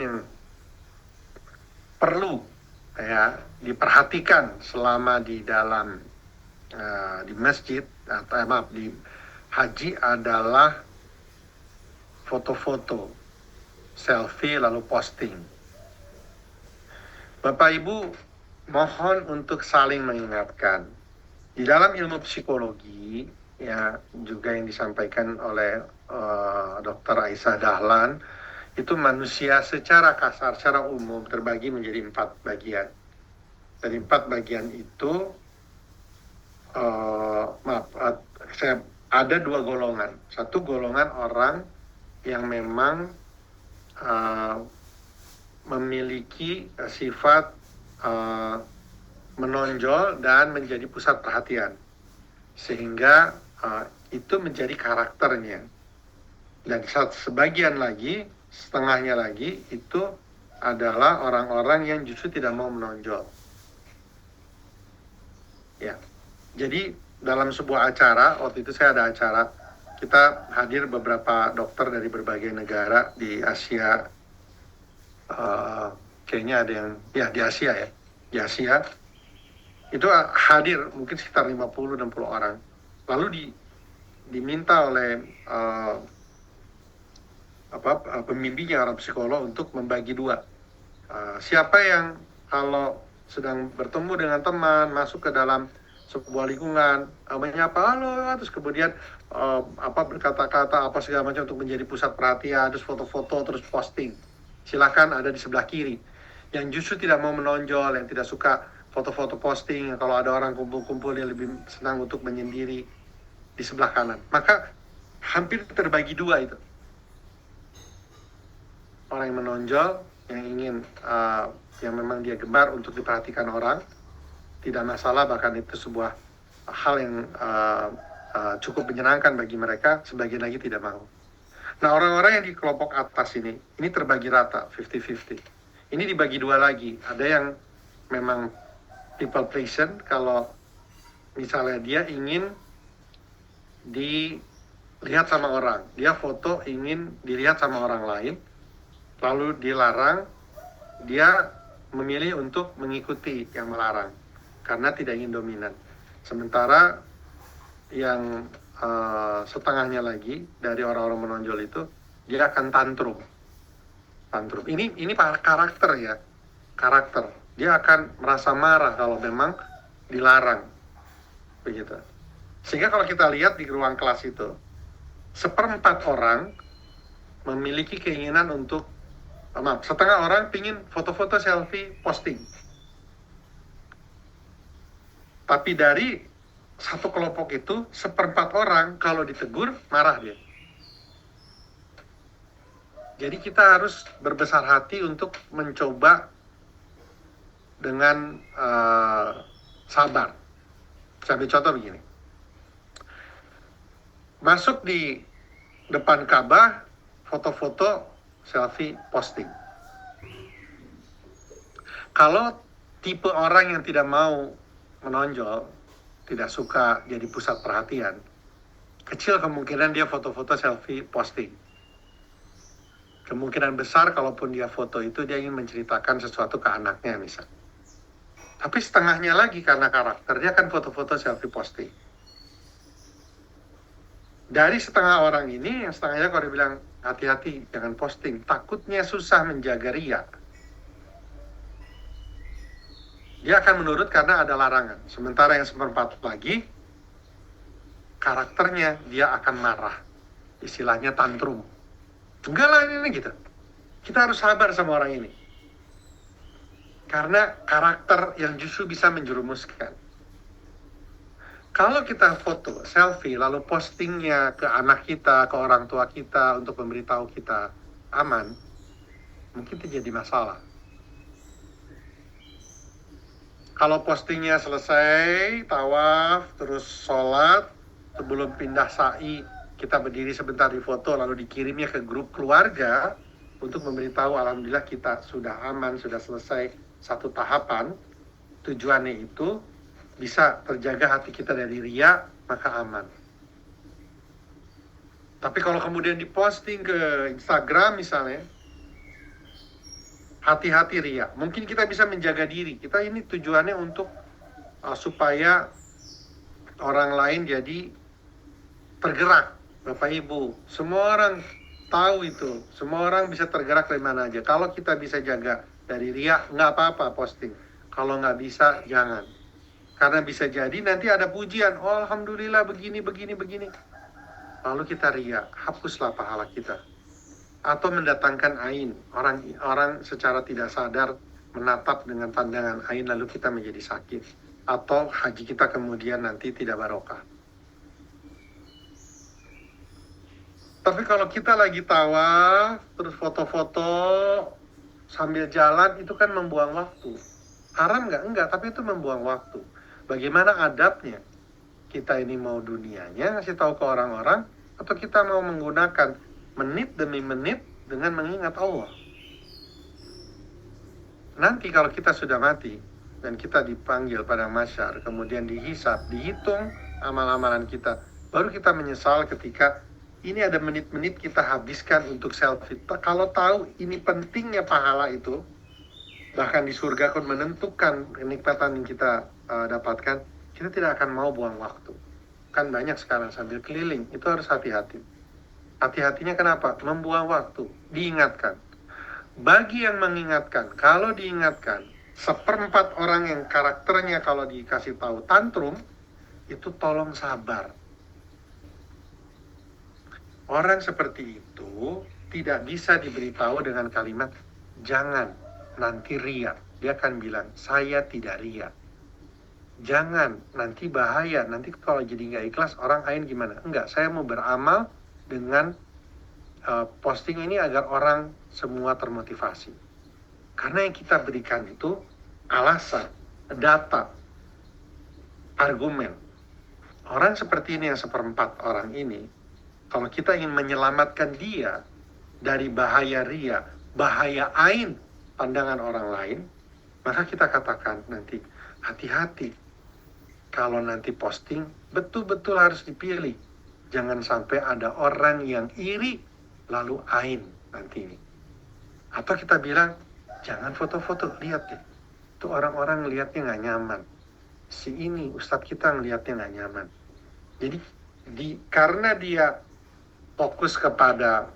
yang perlu diperhatikan selama di dalam di masjid atau di haji adalah foto-foto, selfie lalu posting. Bapak Ibu, mohon untuk saling mengingatkan. Di dalam ilmu psikologi, ya, juga yang disampaikan oleh Dr. Aisyah Dahlan, itu manusia secara kasar, secara umum terbagi menjadi 4 bagian. Dari 4 bagian itu, ada 2 golongan. Satu golongan orang yang memang memiliki sifat menonjol dan menjadi pusat perhatian, sehingga itu menjadi karakternya. Dan sebagian lagi, setengahnya lagi, itu adalah orang-orang yang justru tidak mau menonjol. Ya, jadi dalam sebuah acara, waktu itu saya ada acara, kita hadir beberapa dokter dari berbagai negara di Asia, kayaknya ada yang, ya di Asia ya, di Asia, itu hadir mungkin sekitar 50-60 orang. Lalu diminta oleh pembimbingnya, orang psikolog, untuk membagi 2. Siapa yang kalau sedang bertemu dengan teman, masuk ke dalam sebuah lingkungan, menyapa halo, terus kemudian berkata-kata apa segala macam untuk menjadi pusat perhatian, terus foto-foto, terus posting, silakan ada di sebelah kiri. Yang justru tidak mau menonjol, yang tidak suka foto-foto posting, kalau ada orang kumpul-kumpul dia lebih senang untuk menyendiri, di sebelah kanan. Maka hampir terbagi 2 itu. Orang yang menonjol, yang ingin yang memang dia gemar untuk diperhatikan orang, tidak masalah, bahkan itu sebuah hal yang cukup menyenangkan bagi mereka. Sebagian lagi tidak mau. Nah, orang-orang yang di kelompok atas ini terbagi rata, 50-50. Ini dibagi 2 lagi. Ada yang memang people pleaser, kalau misalnya dia ingin dilihat sama orang, dia foto ingin dilihat sama orang lain, lalu dilarang, dia memilih untuk mengikuti yang melarang karena tidak ingin dominan. Sementara yang setengahnya lagi dari orang-orang menonjol itu, dia akan tantrum. tantrum. Ini karakter ya, karakter. Dia akan merasa marah kalau memang dilarang, begitu. Sehingga kalau kita lihat di ruang kelas itu, 1/4 orang memiliki keinginan untuk, setengah orang pingin foto-foto selfie posting. Tapi dari satu kelompok itu, 1/4 orang kalau ditegur, marah dia. Jadi kita harus berbesar hati untuk mencoba dengan sabar. Saya ambil contoh begini. Masuk di depan Ka'bah, foto-foto, selfie, posting. Kalau tipe orang yang tidak mau menonjol, tidak suka jadi pusat perhatian, kecil kemungkinan dia foto-foto, selfie, posting. Kemungkinan besar kalaupun dia foto itu dia ingin menceritakan sesuatu ke anaknya misal. Tapi setengahnya lagi karena karakternya kan foto-foto, selfie, posting. Dari setengah orang ini, yang setengahnya kalau dia bilang hati-hati jangan posting, takutnya susah menjaga ria. Dia akan menurut karena ada larangan. Sementara yang 1/4 lagi, karakternya dia akan marah. Istilahnya tantrum. Enggak lah ini gitu. Kita harus sabar sama orang ini. Karena karakter yang justru bisa menjerumuskan. Kalau kita foto, selfie, lalu postingnya ke anak kita, ke orang tua kita untuk memberitahu kita aman, mungkin terjadi masalah. Kalau postingnya selesai, tawaf, terus sholat, sebelum pindah sa'i, kita berdiri sebentar di foto, lalu dikirimnya ke grup keluarga untuk memberitahu alhamdulillah kita sudah aman, sudah selesai satu tahapan. Tujuannya itu bisa terjaga hati kita dari ria, maka aman. Tapi kalau kemudian diposting ke Instagram misalnya, hati-hati ria. Mungkin kita bisa menjaga diri. Kita ini tujuannya untuk supaya orang lain jadi tergerak. Bapak Ibu, semua orang tahu itu. Semua orang bisa tergerak dari mana aja. Kalau kita bisa jaga dari ria, nggak apa-apa posting. Kalau nggak bisa, jangan. Karena bisa jadi nanti ada pujian. Oh, alhamdulillah begini. Lalu kita ria, hapuslah pahala kita. Atau mendatangkan ain. Orang secara tidak sadar menatap dengan pandangan ain lalu kita menjadi sakit. Atau haji kita kemudian nanti tidak barokah. Tapi kalau kita lagi tawaf, terus foto-foto sambil jalan, itu kan membuang waktu. Haram nggak? Enggak, tapi itu membuang waktu. Bagaimana adabnya? Kita ini mau dunianya, ngasih tahu ke orang-orang, atau kita mau menggunakan menit demi menit dengan mengingat Allah. Nanti kalau kita sudah mati, dan kita dipanggil pada mahsyar, kemudian dihisab, dihitung amal-amalan kita, baru kita menyesal ketika ini ada menit-menit kita habiskan untuk selfie. Kalau tahu ini pentingnya pahala itu, bahkan di surga pun menentukan kenikmatan yang kita dapatkan, kita tidak akan mau buang waktu. Kan banyak sekarang sambil keliling, itu harus hati-hati. Hati-hatinya kenapa? Membuang waktu, diingatkan. Bagi yang mengingatkan, kalau diingatkan, 1/4 orang yang karakternya kalau dikasih tahu tantrum, itu tolong sabar. Orang seperti itu tidak bisa diberitahu dengan kalimat jangan, nanti ria. Dia akan bilang, saya tidak ria. Jangan, nanti bahaya. Nanti kalau jadi nggak ikhlas, orang lain gimana? Enggak, saya mau beramal dengan posting ini agar orang semua termotivasi. Karena yang kita berikan itu alasan, data, argumen. Orang seperti ini yang 1/4 orang ini, kalau kita ingin menyelamatkan dia dari bahaya ria, bahaya ain pandangan orang lain, maka kita katakan nanti, hati-hati. Kalau nanti posting, betul-betul harus dipilih. Jangan sampai ada orang yang iri, lalu ain nanti ini. Atau kita bilang, jangan foto-foto, lihat deh. Itu orang-orang ngelihatnya nggak nyaman. Si ini, ustadz kita ngelihatnya nggak nyaman. Jadi, karena dia fokus kepada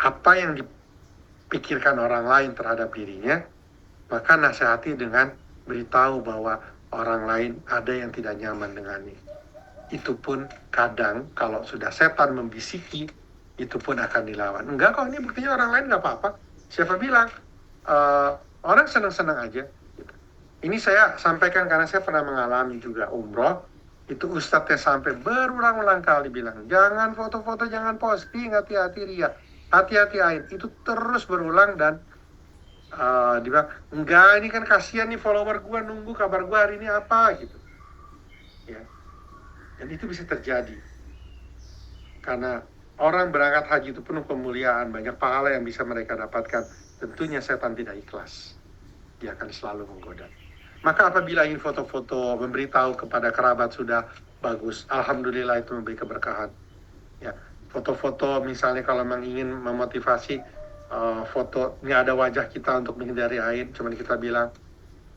apa yang pikirkan orang lain terhadap dirinya, maka nasihati dengan beritahu bahwa orang lain ada yang tidak nyaman dengannya. Itu pun kadang kalau sudah setan membisiki, itu pun akan dilawan. Enggak kok, ini buktinya orang lain nggak apa-apa. Siapa bilang? Orang senang-senang aja. Gitu. Ini saya sampaikan karena saya pernah mengalami juga umroh. Itu ustadznya sampai berulang-ulang kali bilang, jangan foto-foto, jangan posting, hati-hati ria, hati-hati ain. Itu terus berulang dan dia bilang, enggak, ini kan kasihan nih follower gue nunggu kabar gue hari ini apa gitu. Ya. Dan itu bisa terjadi karena orang berangkat haji itu penuh kemuliaan, banyak pahala yang bisa mereka dapatkan. Tentunya setan tidak ikhlas, dia akan selalu menggoda. Maka apabila ingin foto-foto, memberitahu kepada kerabat sudah bagus, alhamdulillah itu memberi keberkahan. Ya, foto-foto misalnya kalau memang ingin memotivasi, foto nggak ada wajah kita untuk menghindari air, cuman kita bilang,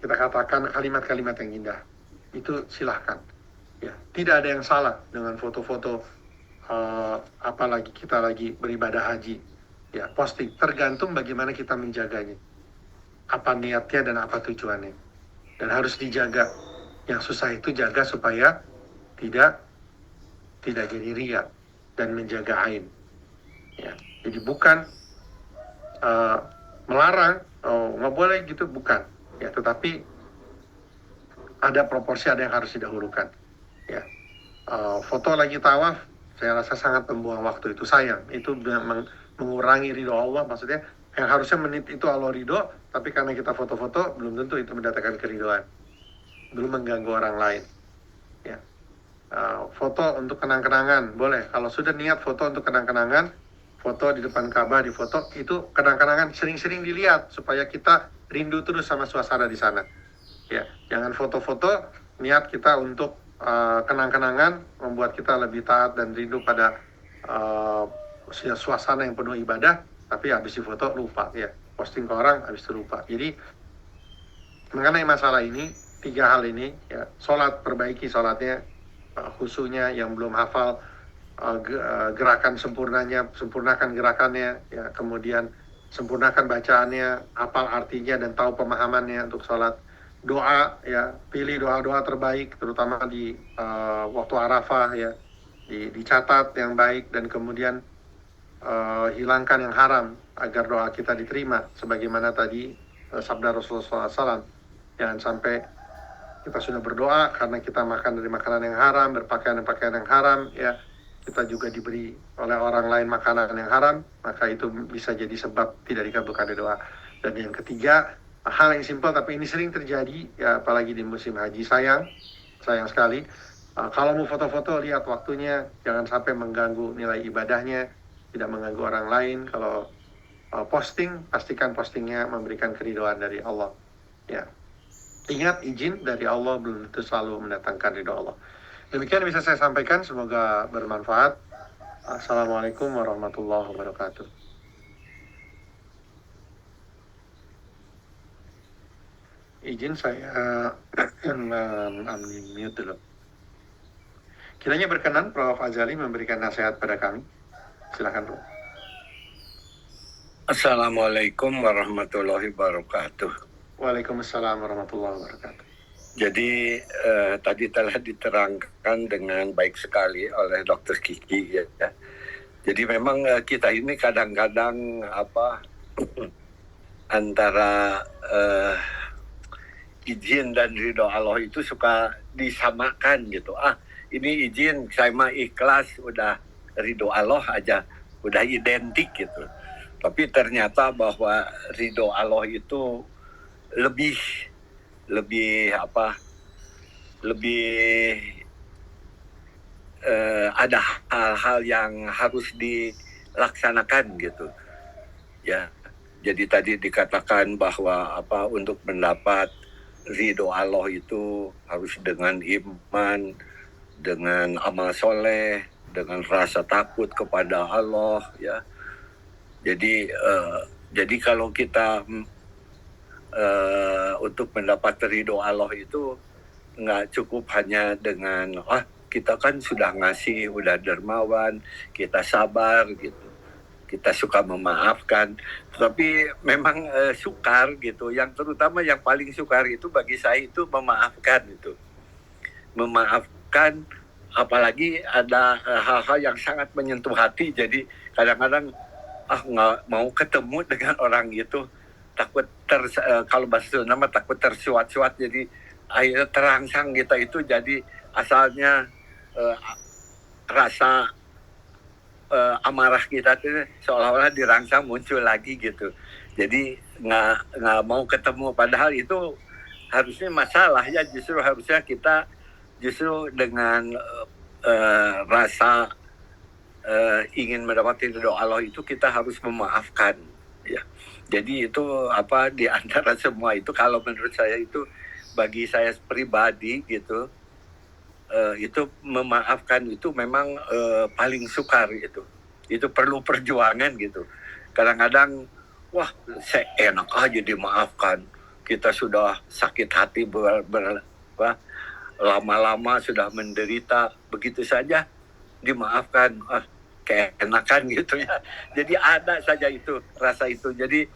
kita katakan kalimat-kalimat yang indah, itu silahkan. Ya, tidak ada yang salah dengan foto-foto, apalagi kita lagi beribadah haji. Ya, posting, tergantung bagaimana kita menjaganya, apa niatnya dan apa tujuannya, dan harus dijaga. Yang susah itu jaga supaya tidak jadi riya dan menjaga ain. Ya, jadi bukan melarang, nggak boleh gitu, bukan. Ya, tetapi ada proporsi, ada yang harus didahulukan. Ya, foto lagi tawaf, saya rasa sangat membuang waktu, itu sayang, itu mengurangi ridho Allah. Maksudnya yang harusnya menit itu Allah ridho, tapi karena kita foto-foto belum tentu itu mendatangkan keridhoan, belum mengganggu orang lain. Ya, foto untuk kenang-kenangan boleh. Kalau sudah niat foto untuk kenang-kenangan, foto di depan Ka'bah, di foto itu kenang-kenangan, sering-sering dilihat supaya kita rindu terus sama suasana di sana. Ya, jangan foto-foto niat kita untuk kenang-kenangan, membuat kita lebih taat dan rindu pada suasana yang penuh ibadah, tapi habis di foto lupa, ya, posting ke orang habis itu lupa. Jadi mengenai masalah ini, 3 hal ini, ya, sholat, perbaiki sholatnya, khusyuknya, yang belum hafal gerakan sempurnakan gerakannya, ya, kemudian sempurnakan bacaannya, hafal artinya dan tahu pemahamannya untuk sholat. Doa, ya, pilih doa-doa terbaik, terutama di waktu Arafah, ya, dicatat yang baik, dan kemudian hilangkan yang haram agar doa kita diterima, sebagaimana tadi sabda Rasulullah SAW. Jangan sampai kita sudah berdoa karena kita makan dari makanan yang haram, berpakaian dari pakaian yang haram, ya, kita juga diberi oleh orang lain makanan yang haram, maka itu bisa jadi sebab tidak dikabulkan doa. Dan yang ketiga, hal yang simpel tapi ini sering terjadi, ya, apalagi di musim haji, sayang sekali. Kalau mau foto-foto, lihat waktunya, jangan sampai mengganggu nilai ibadahnya, tidak mengganggu orang lain. Kalau posting, pastikan postingnya memberikan keridhaan dari Allah. Ya, ingat, izin dari Allah belum tentu selalu mendatangkan ridho Allah. Demikian bisa saya sampaikan, semoga bermanfaat. Assalamualaikum warahmatullahi wabarakatuh. Izin saya unmute dulu. Kiranya berkenan Prof. Azali memberikan nasihat pada kami. Silakan, Prof. Assalamualaikum warahmatullahi wabarakatuh. Waalaikumsalam warahmatullahi wabarakatuh. Jadi tadi telah diterangkan dengan baik sekali oleh Dr. Kiki, ya. Jadi memang kita ini kadang-kadang antara izin dan ridho Allah itu suka disamakan gitu. Ini izin, saya mah ikhlas, udah ridho Allah aja, udah identik gitu. Tapi ternyata bahwa ridho Allah itu lebih ada hal-hal yang harus dilaksanakan gitu, ya. Jadi tadi dikatakan bahwa untuk mendapat ridho Allah itu harus dengan iman, dengan amal soleh, dengan rasa takut kepada Allah, ya. Jadi kalau kita untuk mendapat ridho Allah itu nggak cukup hanya dengan kita kan sudah ngasih, udah dermawan, kita sabar gitu. kita suka memaafkan, tapi memang sukar gitu. Yang terutama yang paling sukar itu bagi saya itu memaafkan itu. Memaafkan, apalagi ada hal-hal yang sangat menyentuh hati. Jadi kadang-kadang nggak mau ketemu dengan orang itu, takut kalau bahasa Sunda takut tersuat-suat. Jadi akhirnya terangsang kita itu, jadi asalnya rasa amarah kita tuh seolah-olah dirangsang muncul lagi gitu. Jadi nggak mau ketemu, padahal itu harusnya masalah ya, justru harusnya kita justru dengan rasa ingin mendapatkan ridho Allah itu kita harus memaafkan ya. Jadi itu di antara semua itu, kalau menurut saya itu, bagi saya pribadi gitu, itu memaafkan itu memang paling sukar gitu. Itu perlu perjuangan gitu. Kadang-kadang saya enak aja dimaafkan. Kita sudah sakit hati lama-lama sudah menderita, begitu saja dimaafkan, keenakan gitu ya. Jadi ada saja itu rasa itu. Jadi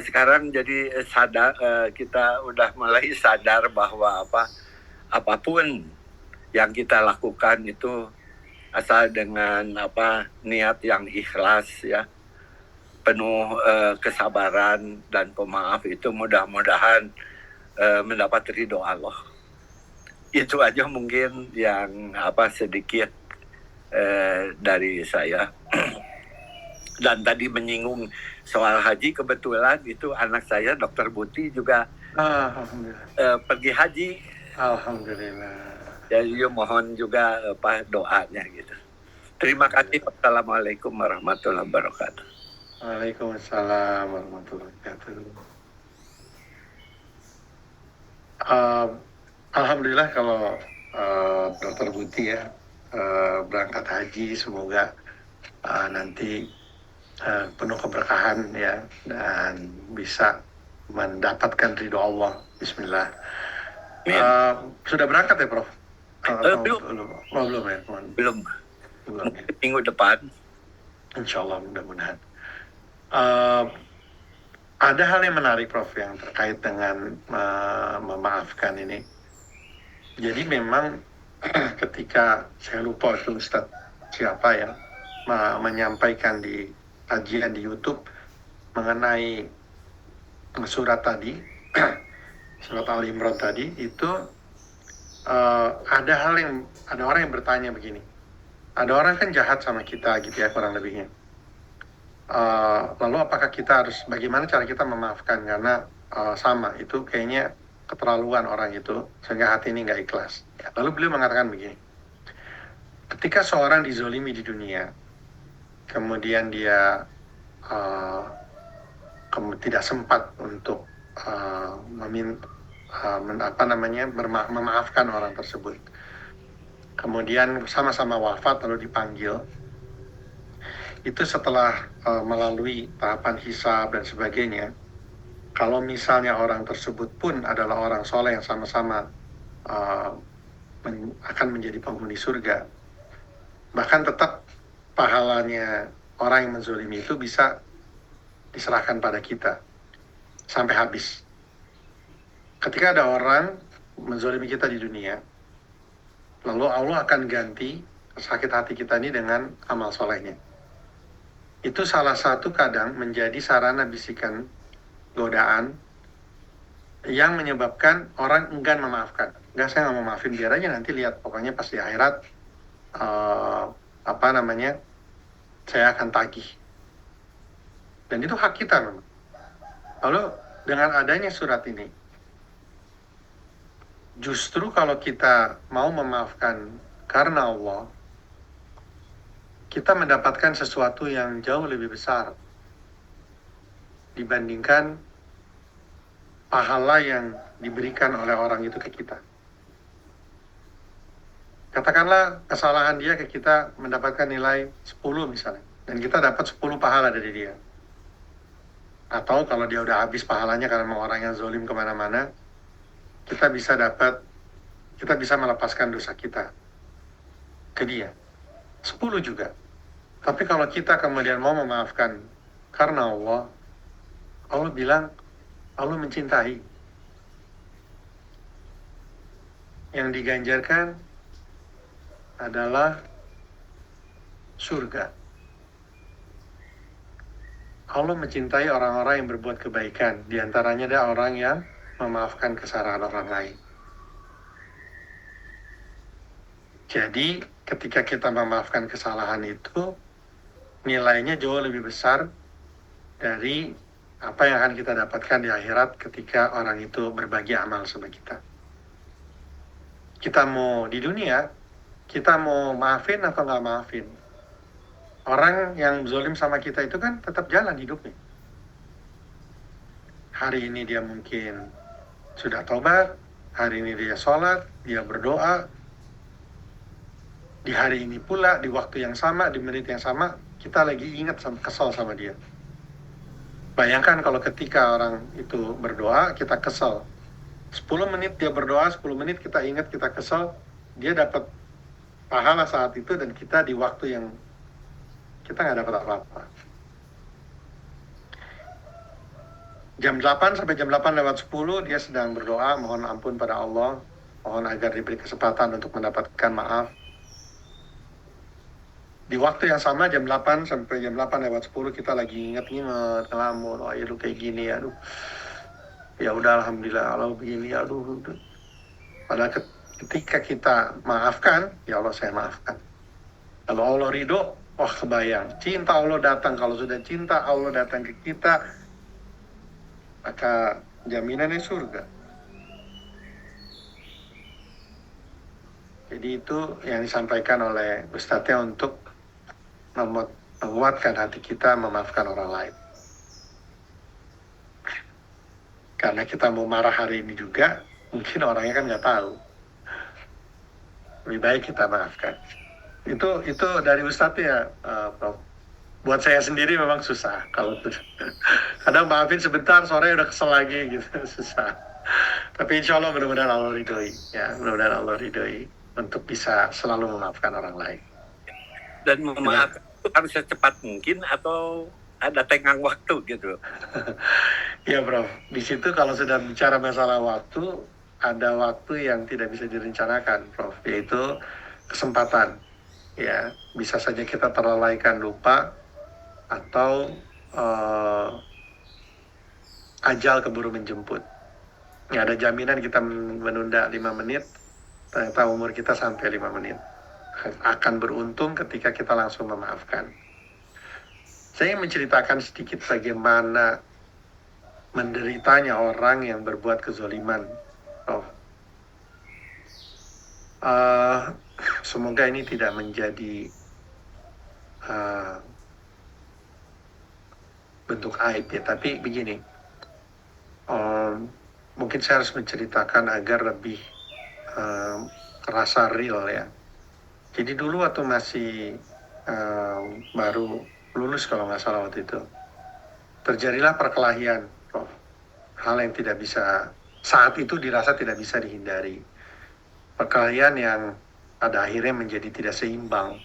sekarang jadi sadar, kita udah mulai sadar bahwa apapun yang kita lakukan itu asal dengan niat yang ikhlas ya, penuh kesabaran dan pemaaf, itu mudah-mudahan mendapat ridho Allah. Itu aja mungkin yang sedikit dari saya. Dan tadi menyinggung soal haji, kebetulan itu anak saya Dr. Buti juga pergi haji. Alhamdulillah. Jadi mohon juga doanya gitu. Terima kasih. Assalamualaikum warahmatullahi wabarakatuh. Waalaikumsalam warahmatullahi wabarakatuh. Alhamdulillah kalau Dr. Buti ya berangkat haji, semoga nanti penuh keberkahan ya, dan bisa mendapatkan ridho Allah. Bismillah. Sudah berangkat ya, Prof? Belum ya, belum. Minggu depan, insya Allah, mudah-mudahan. Ada hal yang menarik, Prof, yang terkait dengan memaafkan ini. Jadi memang ketika saya lupa itu Ustadz siapa ya menyampaikan di kajian di YouTube mengenai surat tadi, surat Al Imran tadi itu, ada orang yang bertanya begini. Ada orang kan jahat sama kita gitu ya, kurang lebihnya. Lalu apakah kita bagaimana cara kita memaafkan, karena sama itu kayaknya keterlaluan orang itu sehingga hati ini nggak ikhlas. Lalu beliau mengatakan begini, ketika seorang dizolimi di dunia, kemudian dia tidak sempat untuk memaafkan orang tersebut, kemudian sama-sama wafat lalu dipanggil, itu setelah melalui tahapan hisab dan sebagainya, kalau misalnya orang tersebut pun adalah orang soleh yang sama-sama akan menjadi penghuni surga, bahkan tetap pahalanya orang yang menzolimi itu bisa diserahkan pada kita sampai habis. Ketika ada orang menzolimi kita di dunia, lalu Allah akan ganti sakit hati kita ini dengan amal solehnya. Itu salah satu kadang menjadi sarana bisikan godaan yang menyebabkan orang enggan memaafkan. Enggak, saya nggak mau maafin, biar aja nanti lihat, pokoknya pas di akhirat saya akan tagih. Dan itu hak kita memang. Lalu dengan adanya surat ini, justru kalau kita mau memaafkan karena Allah, kita mendapatkan sesuatu yang jauh lebih besar dibandingkan pahala yang diberikan oleh orang itu ke kita. Katakanlah kesalahan dia ke kita mendapatkan nilai 10 misalnya, dan kita dapat 10 pahala dari dia. Atau kalau dia udah habis pahalanya karena memang orang yang zolim kemana-mana, kita bisa melepaskan dosa kita ke dia. 10 juga. Tapi kalau kita kemudian mau memaafkan karena Allah bilang Allah mencintai. Yang diganjarkan adalah surga. Allah mencintai orang-orang yang berbuat kebaikan. Di antaranya ada orang yang memaafkan kesalahan orang lain. Jadi ketika kita memaafkan kesalahan itu, nilainya jauh lebih besar dari apa yang akan kita dapatkan di akhirat ketika orang itu berbagi amal sama kita. Kita mau di dunia, kita mau maafin atau nggak maafin, orang yang zalim sama kita itu kan tetap jalan hidupnya. Hari ini dia mungkin sudah tobat, hari ini dia sholat, dia berdoa. Di hari ini pula, di waktu yang sama, di menit yang sama, kita lagi ingat kesal sama dia. Bayangkan kalau ketika orang itu berdoa, kita kesal. 10 menit dia berdoa, 10 menit kita ingat, kita kesal, dia dapat pahala saat itu dan kita di waktu yang kita nggak dapat apa-apa. Jam 8 sampai jam 8 lewat 10 dia sedang berdoa, mohon ampun pada Allah, mohon agar diberi kesempatan untuk mendapatkan maaf. Di waktu yang sama jam 8 sampai jam 8 lewat 10 kita lagi ingat-ingat ngelamun, oh ya lu kayak gini, aduh. Ya udah alhamdulillah Allah begini, aduh. Padahal ketika kita maafkan, ya Allah saya maafkan. Kalau Allah ridho, wah kebayang. Cinta Allah datang, kalau sudah cinta Allah datang ke kita, maka jaminannya surga. Jadi itu yang disampaikan oleh Ustadznya untuk menguatkan hati kita memaafkan orang lain. Karena kita mau marah hari ini juga, mungkin orangnya kan nggak tahu. Lebih baik kita maafkan. Itu dari Ustadz ya, Prof. Buat saya sendiri memang susah. Kalau kadang maafin sebentar, sore udah kesel lagi gitu, susah. Tapi insya Allah mudah-mudahan Allah ridhoi, ya mudah-mudahan Allah ridhoi untuk bisa selalu memaafkan orang lain. Dan memaafkan itu harus secepat mungkin atau ada tenggang waktu gitu. Ya Prof, di situ kalau sudah bicara masalah waktu, ada waktu yang tidak bisa direncanakan, Prof, yaitu kesempatan. Ya, bisa saja kita terlalaikan lupa atau ajal keburu menjemput. Nggak ada jaminan kita menunda 5 menit, ternyata umur kita sampai 5 menit. Akan beruntung ketika kita langsung memaafkan. Saya ingin menceritakan sedikit bagaimana menderitanya orang yang berbuat kezaliman. Semoga ini tidak menjadi bentuk aib ya, tapi begini, mungkin saya harus menceritakan agar lebih terasa real ya. Jadi dulu waktu masih baru lulus kalau nggak salah waktu itu, terjadilah perkelahian, Prof. Hal yang tidak bisa, saat itu dirasa tidak bisa dihindari. Perkelahian yang pada akhirnya menjadi tidak seimbang.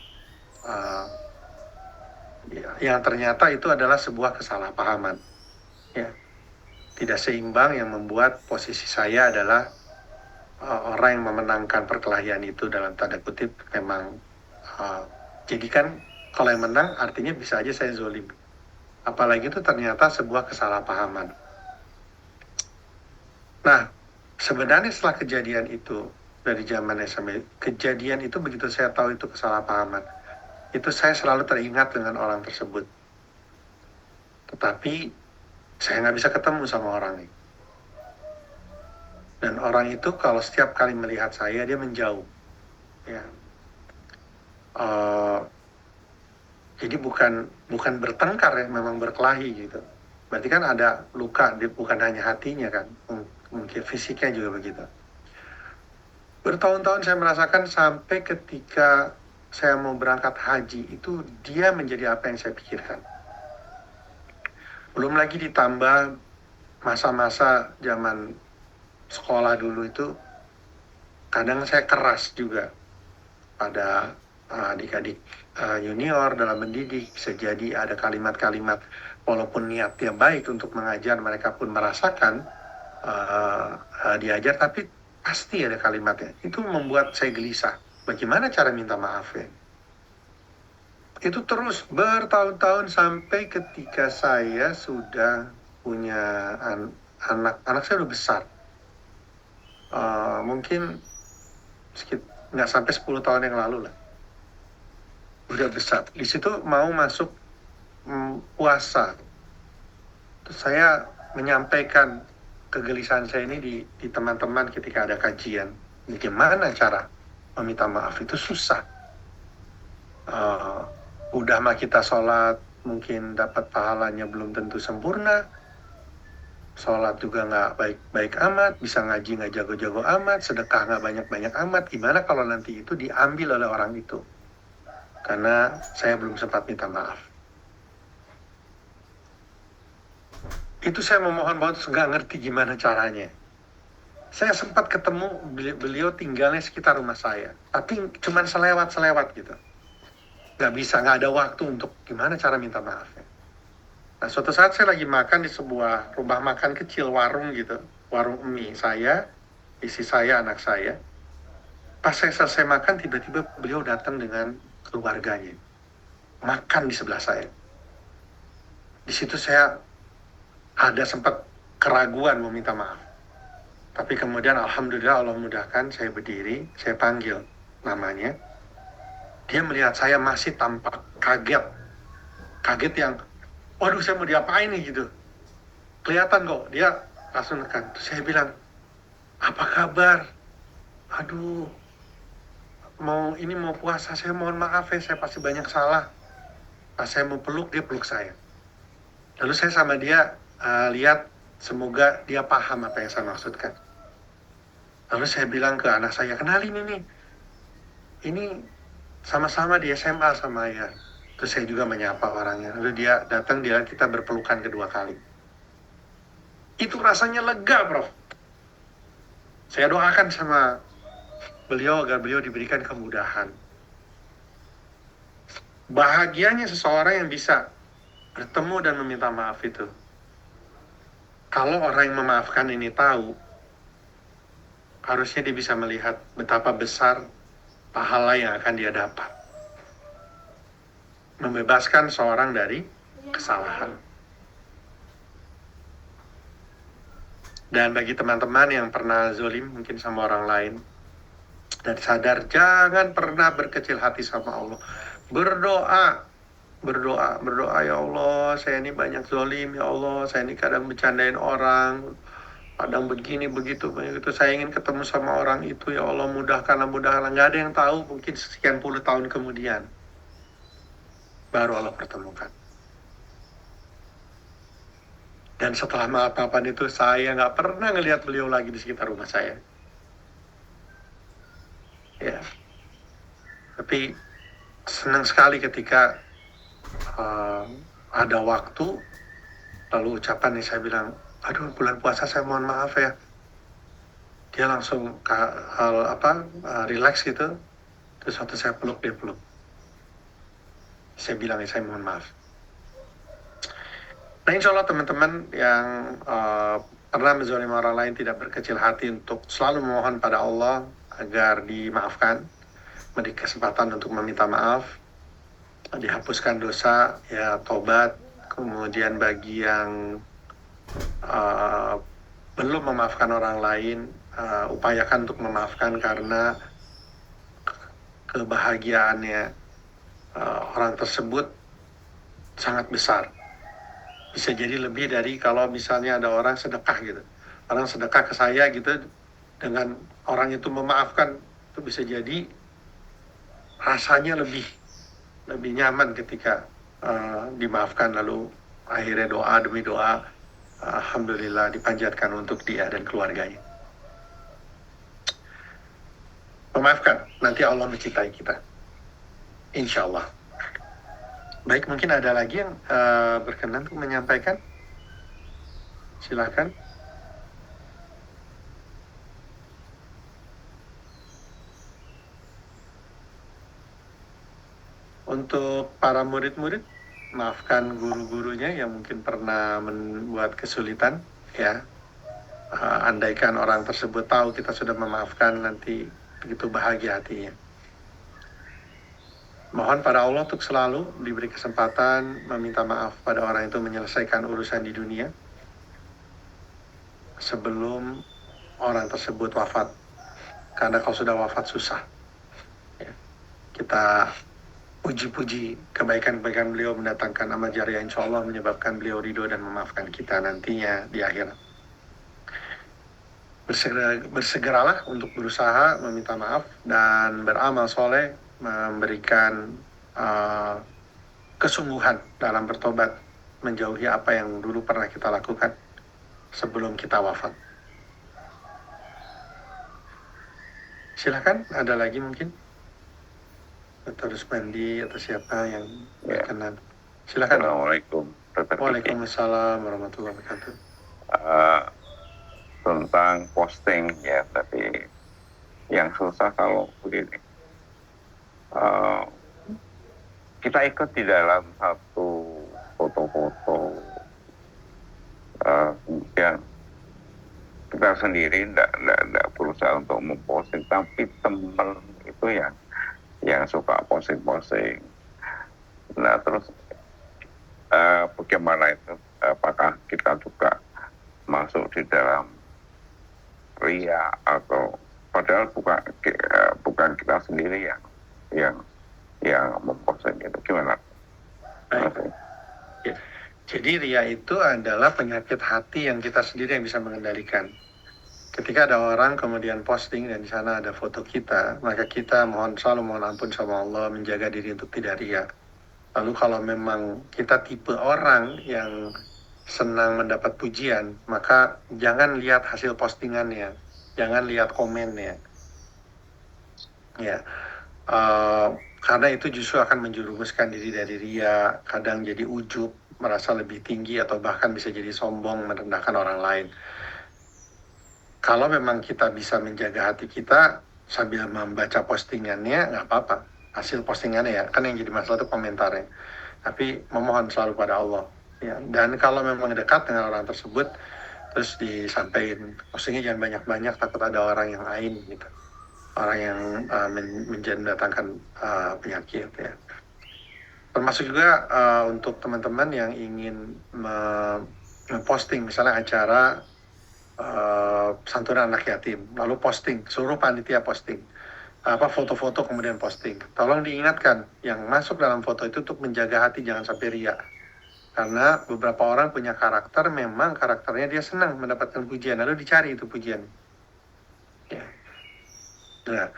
Yang ternyata itu adalah sebuah kesalahpahaman. Ya. Tidak seimbang yang membuat posisi saya adalah orang yang memenangkan perkelahian itu dalam tanda kutip memang. Jadi kan kalau yang menang artinya bisa aja saya zolim. Apalagi itu ternyata sebuah kesalahpahaman. Nah, sebenarnya setelah kejadian itu, dari zaman sampai kejadian itu, begitu saya tahu itu kesalahpahaman, itu saya selalu teringat dengan orang tersebut. Tetapi saya nggak bisa ketemu sama orang ini. Dan orang itu kalau setiap kali melihat saya, dia menjauh. Ya. Jadi bukan bertengkar ya, memang berkelahi gitu. Berarti kan ada luka, bukan hanya hatinya kan, mungkin fisiknya juga begitu. Bertahun-tahun saya merasakan sampai ketika saya mau berangkat haji, itu dia menjadi apa yang saya pikirkan. Belum lagi ditambah masa-masa zaman sekolah dulu itu, kadang saya keras juga pada adik-adik junior dalam mendidik, bisa jadi ada kalimat-kalimat walaupun niatnya baik untuk mengajar, mereka pun merasakan diajar, tapi pasti ada kalimatnya. Itu membuat saya gelisah. Bagaimana cara minta maaf ya? Itu terus bertahun-tahun sampai ketika saya sudah punya anak saya udah besar. Mungkin nggak sampai 10 tahun yang lalu lah. Udah besar. Di situ mau masuk puasa. Terus saya menyampaikan kegelisahan saya ini di teman-teman ketika ada kajian. Bagaimana cara meminta maaf? Itu susah. Udah mah kita sholat, mungkin dapat pahalanya belum tentu sempurna. Sholat juga nggak baik-baik amat, bisa ngaji nggak jago-jago amat, sedekah nggak banyak-banyak amat. Gimana kalau nanti itu diambil oleh orang itu? Karena saya belum sempat minta maaf. Itu saya memohon banget, nggak ngerti gimana caranya. Saya sempat ketemu beliau tinggalnya sekitar rumah saya, tapi cuman selewat gitu. Nggak bisa, nggak ada waktu untuk gimana cara minta maaf. Nah, suatu saat saya lagi makan di sebuah rumah makan kecil, warung gitu, warung mie saya, istri saya, anak saya. Pas saya selesai makan, tiba-tiba beliau datang dengan keluarganya, makan di sebelah saya. Di situ saya ada sempat keraguan mau minta maaf. Tapi kemudian alhamdulillah Allah mudahkan, saya berdiri, saya panggil namanya. Dia melihat saya masih tampak kaget yang, waduh saya mau diapain nih gitu. Kelihatan kok, dia langsung nekan. Terus saya bilang, apa kabar? Aduh, mau puasa, saya mohon maaf ya, saya pasti banyak salah. Pas saya mau peluk, dia peluk saya. Lalu saya sama dia lihat, semoga dia paham apa yang saya maksudkan. Lalu saya bilang ke anak saya, kenalin ini sama-sama di SMA sama ayah. Terus saya juga menyapa orangnya. Lalu dia datang, kita berpelukan kedua kali. Itu rasanya lega, Prof. Saya doakan sama beliau agar beliau diberikan kemudahan. Bahagianya seseorang yang bisa bertemu dan meminta maaf itu. Kalau orang yang memaafkan ini tahu, harusnya dia bisa melihat betapa besar pahala yang akan dia dapat. Membebaskan seorang dari kesalahan. Dan bagi teman-teman yang pernah zolim mungkin sama orang lain, dan sadar, jangan pernah berkecil hati sama Allah. Berdoa, ya Allah, saya ini banyak zolim, ya Allah, saya ini kadang bercandain orang, kadang begini, begitu, saya ingin ketemu sama orang itu, ya Allah, mudahkanlah, nggak ada yang tahu, mungkin sekian puluh tahun kemudian, baru Allah pertemukan. Dan setelah maaf-maafan itu, saya nggak pernah ngelihat beliau lagi di sekitar rumah saya. Ya, tapi senang sekali ketika ada waktu, lalu ucapan nih saya bilang, aduh bulan puasa saya mohon maaf ya. Dia langsung relax gitu. Terus waktu saya peluk, dia peluk. Saya bilang, saya mohon maaf. Nah, insya Allah teman-teman yang pernah menzalimi orang lain tidak berkecil hati untuk selalu memohon pada Allah agar dimaafkan, memberi kesempatan untuk meminta maaf, dihapuskan dosa, ya tobat. Kemudian bagi yang belum memaafkan orang lain, upayakan untuk memaafkan karena kebahagiaannya orang tersebut sangat besar. Bisa jadi lebih dari kalau misalnya ada orang sedekah gitu. Orang sedekah ke saya gitu, dengan orang itu memaafkan, itu bisa jadi rasanya lebih nyaman ketika dimaafkan, lalu akhirnya doa demi doa, alhamdulillah dipanjatkan untuk dia dan keluarganya. Memaafkan, nanti Allah mencintai kita, insya Allah. Baik, mungkin ada lagi yang berkenan untuk menyampaikan? Silakan. Untuk para murid-murid, maafkan guru-gurunya yang mungkin pernah membuat kesulitan, ya. Andaikan orang tersebut tahu kita sudah memaafkan, nanti begitu bahagia hatinya. Mohon pada Allah untuk selalu diberi kesempatan meminta maaf pada orang itu menyelesaikan urusan di dunia sebelum orang tersebut wafat. Karena kalau sudah wafat susah. Ya. Kita puji-puji kebaikan-kebaikan beliau mendatangkan amal jariah, insya Allah menyebabkan beliau ridho dan memaafkan kita nantinya di akhirat. Bersegeralah untuk berusaha meminta maaf dan beramal soleh, memberikan kesungguhan dalam bertobat, menjauhi apa yang dulu pernah kita lakukan sebelum kita wafat. Silakan, ada lagi mungkin? Dr. Rusmandi atau siapa yang berkenan. Silakan. Assalamualaikum. Waalaikumsalam warahmatullahi wabarakatuh. Tentang posting ya, tapi yang susah kalau begini. Kita ikut di dalam satu foto-foto, kemudian kita sendiri tidak berusaha untuk memposting, tapi teman itu yang suka posting. Nah terus bagaimana itu? Apakah kita juga masuk di dalam ria, atau padahal bukan kita sendiri yang memposting itu, gimana? Baik. Ya. Jadi ria itu adalah penyakit hati yang kita sendiri yang bisa mengendalikan. Ketika ada orang kemudian posting dan di sana ada foto kita, maka kita selalu mohon ampun sama Allah, menjaga diri untuk tidak ria. Lalu kalau memang kita tipe orang yang senang mendapat pujian, maka jangan lihat hasil postingannya, jangan lihat komennya, ya, karena itu justru akan menjerumuskan diri dari ria, kadang jadi ujub, merasa lebih tinggi, atau bahkan bisa jadi sombong, merendahkan orang lain. Kalau memang kita bisa menjaga hati kita sambil membaca postingannya, nggak apa-apa. Hasil postingannya ya, kan yang jadi masalah itu komentarnya. Tapi memohon selalu pada Allah. Ya. Dan kalau memang dekat dengan orang tersebut, terus disampaikan, postingnya jangan banyak-banyak, takut ada orang yang lain gitu. Orang yang mendatangkan penyakit ya. Termasuk juga untuk teman-teman yang ingin memposting misalnya acara santunan anak yatim, lalu posting, suruh panitia posting foto-foto kemudian posting. Tolong diingatkan yang masuk dalam foto itu untuk menjaga hati, jangan sampai ria. Karena beberapa orang punya karakter, memang karakternya dia senang mendapatkan pujian, lalu dicari itu pujian. Ya. Nah,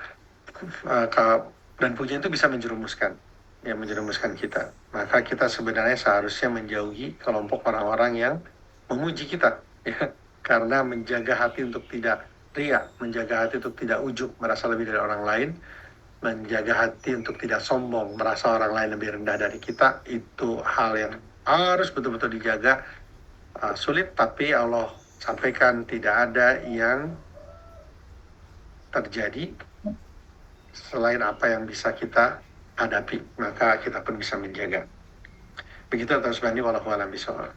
dan pujian itu bisa menjerumuskan kita. Maka kita sebenarnya seharusnya menjauhi kelompok orang-orang yang memuji kita, ya. Karena menjaga hati untuk tidak ria, menjaga hati untuk tidak ujub, merasa lebih dari orang lain, menjaga hati untuk tidak sombong, merasa orang lain lebih rendah dari kita, itu hal yang harus betul-betul dijaga. Sulit, tapi Allah sampaikan tidak ada yang terjadi selain apa yang bisa kita hadapi, maka kita pun bisa menjaga. Begitu terus Bani, wallahu a'lam bishawab.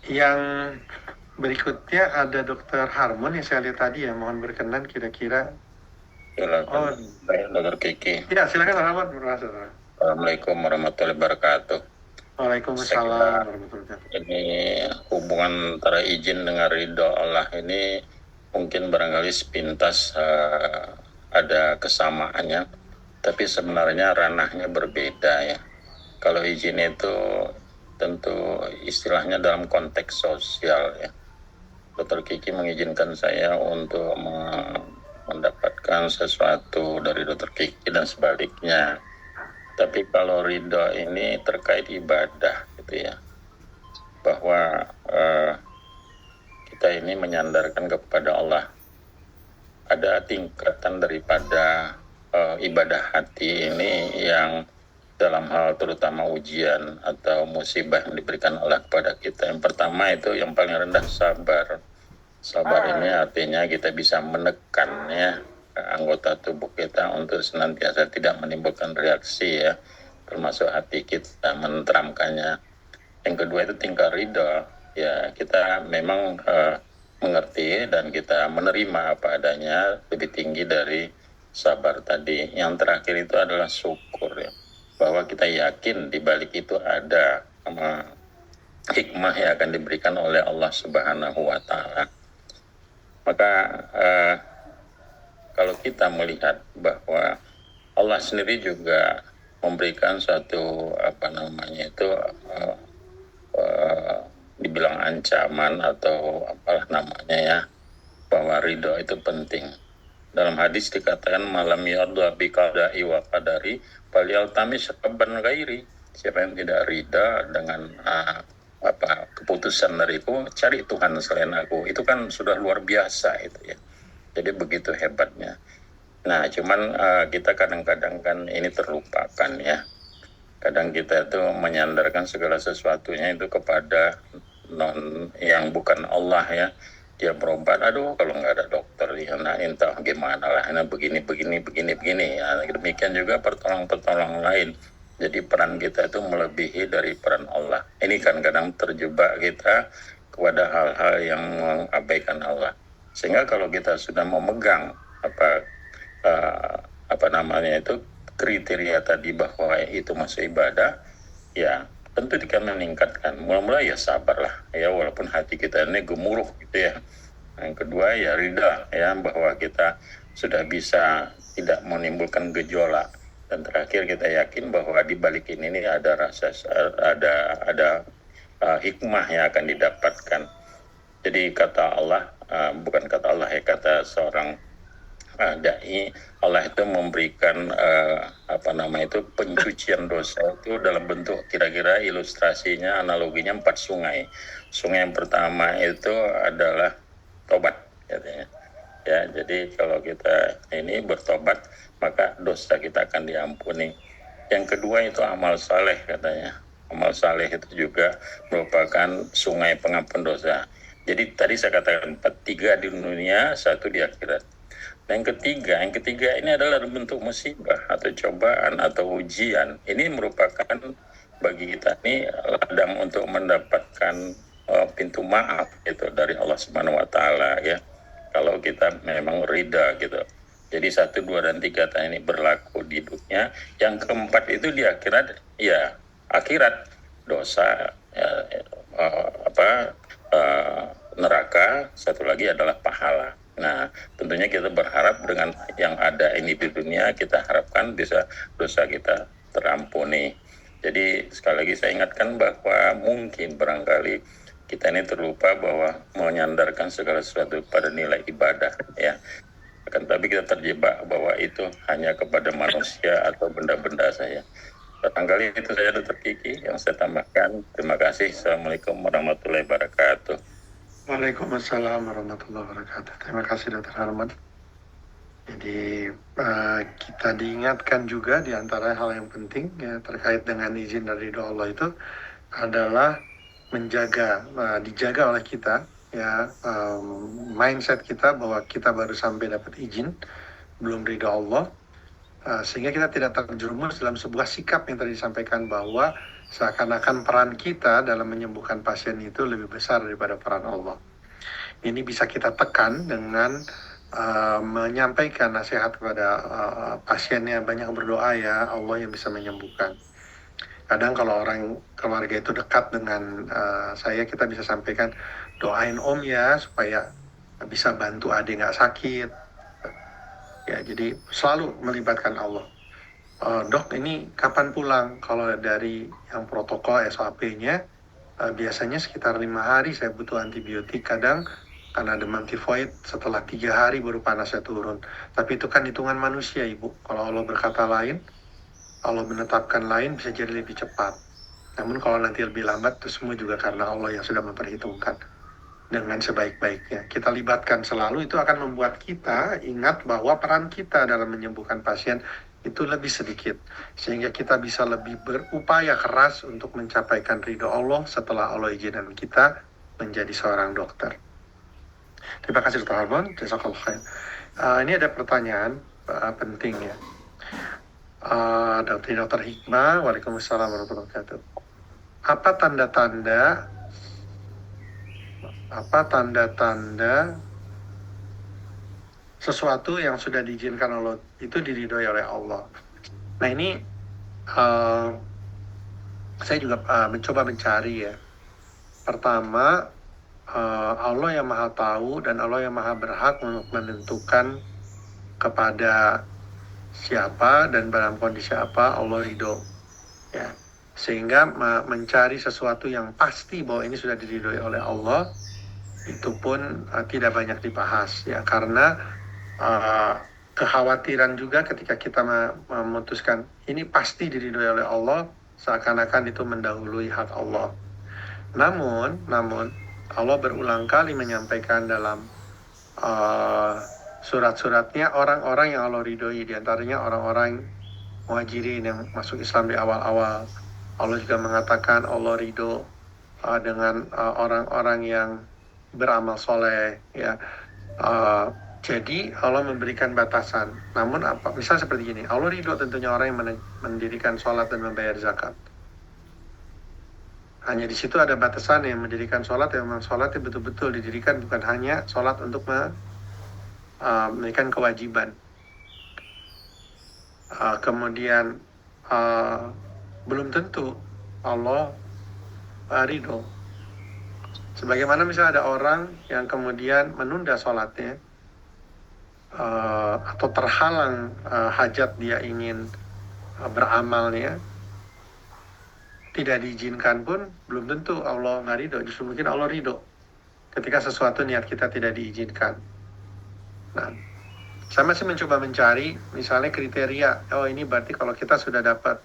Yang berikutnya ada Dr. Harmon yang saya lihat tadi ya, mohon berkenan kira-kira. Silakan, Dr. Kiki. Ya, silakan Harmon. Assalamualaikum warahmatullahi wabarakatuh. Waalaikumsalam warahmatullahi wabarakatuh. Ini hubungan antara izin dengan ridho Allah ini mungkin barangkali sepintas ada kesamaannya, tapi sebenarnya ranahnya berbeda ya. Kalau izin itu tentu istilahnya dalam konteks sosial ya. Dr. Kiki mengizinkan saya untuk mendapatkan sesuatu dari Dr. Kiki dan sebaliknya. Tapi kalau ridho ini terkait ibadah gitu ya, bahwa kita ini menyandarkan kepada Allah. Ada tingkatan daripada ibadah hati ini yang dalam hal terutama ujian atau musibah yang diberikan Allah kepada kita. Yang pertama itu yang paling rendah sabar. Sabar ini artinya kita bisa menekan ya anggota tubuh kita untuk senantiasa tidak menimbulkan reaksi ya, termasuk hati kita menenteramkannya. Yang kedua itu tingkat ridho, ya kita memang mengerti dan kita menerima apa adanya, lebih tinggi dari sabar tadi. Yang terakhir itu adalah syukur ya, bahwa kita yakin di balik itu ada hikmah yang akan diberikan oleh Allah Subhanahu wa Ta'ala. Maka kalau kita melihat bahwa Allah sendiri juga memberikan suatu dibilang ancaman atau apalah namanya ya, bahwa ridho itu penting. Dalam hadis dikatakan malam yarda bi qada'i wa qadari falyal tamis sabban ghairi. Siapa yang tidak ridha dengan keputusan dariku, cari Tuhan selain aku. Itu kan sudah luar biasa itu ya. Jadi begitu hebatnya. Nah, cuman kita kadang-kadang kan ini terlupakan ya. Kadang kita itu menyandarkan segala sesuatunya itu kepada yang bukan Allah ya. Dia berobat, aduh kalau nggak ada dokter ya, nah entah gimana lah, nah begini ya. Demikian juga pertolongan lain. Jadi peran kita itu melebihi dari peran Allah. Ini kan kadang terjebak kita kepada hal-hal yang mengabaikan Allah. Sehingga kalau kita sudah memegang kriteria tadi bahwa itu masuk ibadah, ya tentu kita meningkatkan. Mula-mula ya sabarlah ya, walaupun hati kita ini gemuruh gitu ya. Yang kedua ya ridha ya, bahwa kita sudah bisa tidak menimbulkan gejolak. Dan terakhir kita yakin bahwa di balik ini ada hikmah yang akan didapatkan. Jadi kata Allah, bukan kata Allah ya, kata seorang dai, Allah itu memberikan pencucian dosa itu dalam bentuk, kira-kira ilustrasinya, analoginya 4 sungai. Sungai yang pertama itu adalah tobat katanya. Ya, jadi kalau kita ini bertobat, maka dosa kita akan diampuni. Yang kedua itu amal saleh katanya. Amal saleh itu juga merupakan sungai pengampun dosa. Jadi tadi saya katakan 3 di dunia, 1 di akhirat. Yang ketiga ini adalah bentuk musibah atau cobaan atau ujian. Ini merupakan bagi kita ini ladang untuk mendapatkan pintu maaf gitu dari Allah Subhanahu wa Ta'ala ya. Kalau kita memang ridha gitu. Jadi 1, 2, dan 3 ini berlaku di dunia. Yang keempat itu di akhirat, ya akhirat dosa, neraka, satu lagi adalah pahala. Nah, tentunya kita berharap dengan yang ada ini di dunia, kita harapkan bisa dosa kita terampuni. Jadi sekali lagi saya ingatkan bahwa mungkin barangkali kita ini terlupa bahwa menyandarkan segala sesuatu pada nilai ibadah ya. Akan tapi kita terjebak bahwa itu hanya kepada manusia atau benda-benda saja. Barangkali itu saja Dr. Kiki yang saya tambahkan. Terima kasih. Assalamualaikum warahmatullahi wabarakatuh. Waalaikumsalam warahmatullahi wabarakatuh. Terima kasih Dr. Harman. Jadi kita diingatkan juga di antara hal yang penting ya, terkait dengan izin dari ridho Allah itu adalah dijaga oleh kita ya, mindset kita bahwa kita baru sampai dapat izin, belum ridho Allah, sehingga kita tidak terjerumus dalam sebuah sikap yang tadi disampaikan bahwa seakan-akan peran kita dalam menyembuhkan pasien itu lebih besar daripada peran Allah. Ini bisa kita tekan dengan menyampaikan nasihat kepada pasiennya, banyak berdoa ya, Allah yang bisa menyembuhkan. Kadang kalau orang keluarga itu dekat dengan saya, kita bisa sampaikan, doain om ya supaya bisa bantu adik nggak sakit. Ya, jadi selalu melibatkan Allah. Dok, ini kapan pulang? Kalau dari yang protokol SOP-nya, biasanya sekitar 5 hari saya butuh antibiotik. Kadang karena demam tifoid setelah 3 hari baru panasnya turun. Tapi itu kan hitungan manusia, Ibu. Kalau Allah berkata lain, Allah menetapkan lain, bisa jadi lebih cepat. Namun kalau nanti lebih lambat, itu semua juga karena Allah yang sudah memperhitungkan dengan sebaik-baiknya. Kita libatkan selalu, itu akan membuat kita ingat bahwa peran kita dalam menyembuhkan pasien itu lebih sedikit. Sehingga kita bisa lebih berupaya keras untuk mencapaikan ridho Allah setelah Allah izinkan kita menjadi seorang dokter. Terima kasih Dr. Harman. Jazakallah khair. Ini ada pertanyaan penting ya. Dr. Hikmah, Waalaikumsalam warahmatullahi wabarakatuh. Apa tanda-tanda sesuatu yang sudah diizinkan Allah itu diridhoi oleh Allah? Nah ini saya juga mencoba mencari ya. Pertama, Allah yang maha tahu dan Allah yang maha berhak untuk menentukan kepada siapa dan dalam kondisi apa Allah ridho ya, sehingga mencari sesuatu yang pasti bahwa ini sudah diridhoi oleh Allah itu pun tidak banyak dibahas ya, karena kekhawatiran juga ketika kita memutuskan ini pasti diridhoi oleh Allah, seakan-akan itu mendahului hak Allah. Namun Allah berulang kali menyampaikan dalam surat-suratnya orang-orang yang Allah ridhoi, diantaranya orang-orang muhajirin yang masuk Islam di awal-awal. Allah juga mengatakan Allah ridho dengan orang-orang yang beramal soleh ya. Jadi Allah memberikan batasan. Namun apa? Misal seperti ini, Allah ridho tentunya orang yang mendirikan sholat dan membayar zakat. Hanya di situ ada batasan yang mendirikan sholat, yang memang sholat itu betul-betul didirikan, bukan hanya sholat untuk memberikan kewajiban. Kemudian belum tentu Allah ridho. Sebagaimana misalnya ada orang yang kemudian menunda sholatnya atau terhalang hajat dia ingin beramalnya, tidak diizinkan pun belum tentu Allah nggak ridho. Justru mungkin Allah ridho ketika sesuatu niat kita tidak diizinkan. Nah, saya masih mencoba mencari misalnya kriteria, oh ini berarti kalau kita sudah dapat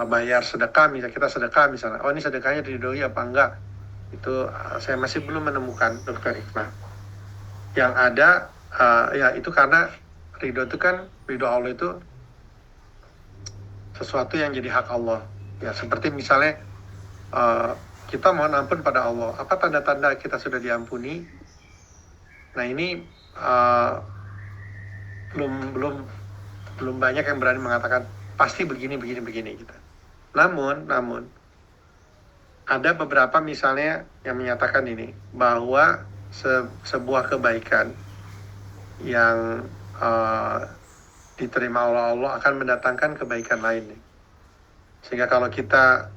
bayar sedekah, misalnya kita sedekah misalnya, oh ini sedekahnya diridhoi apa enggak, itu saya masih belum menemukan, Dr. Hikmah. Yang ada ya itu karena ridho itu kan, ridho Allah itu sesuatu yang jadi hak Allah ya, seperti misalnya kita mohon ampun pada Allah, apa tanda-tanda kita sudah diampuni? Nah ini belum banyak yang berani mengatakan pasti begini gitu. Namun ada beberapa misalnya yang menyatakan ini, bahwa sebuah kebaikan yang diterima oleh Allah akan mendatangkan kebaikan lain. Sehingga kalau kita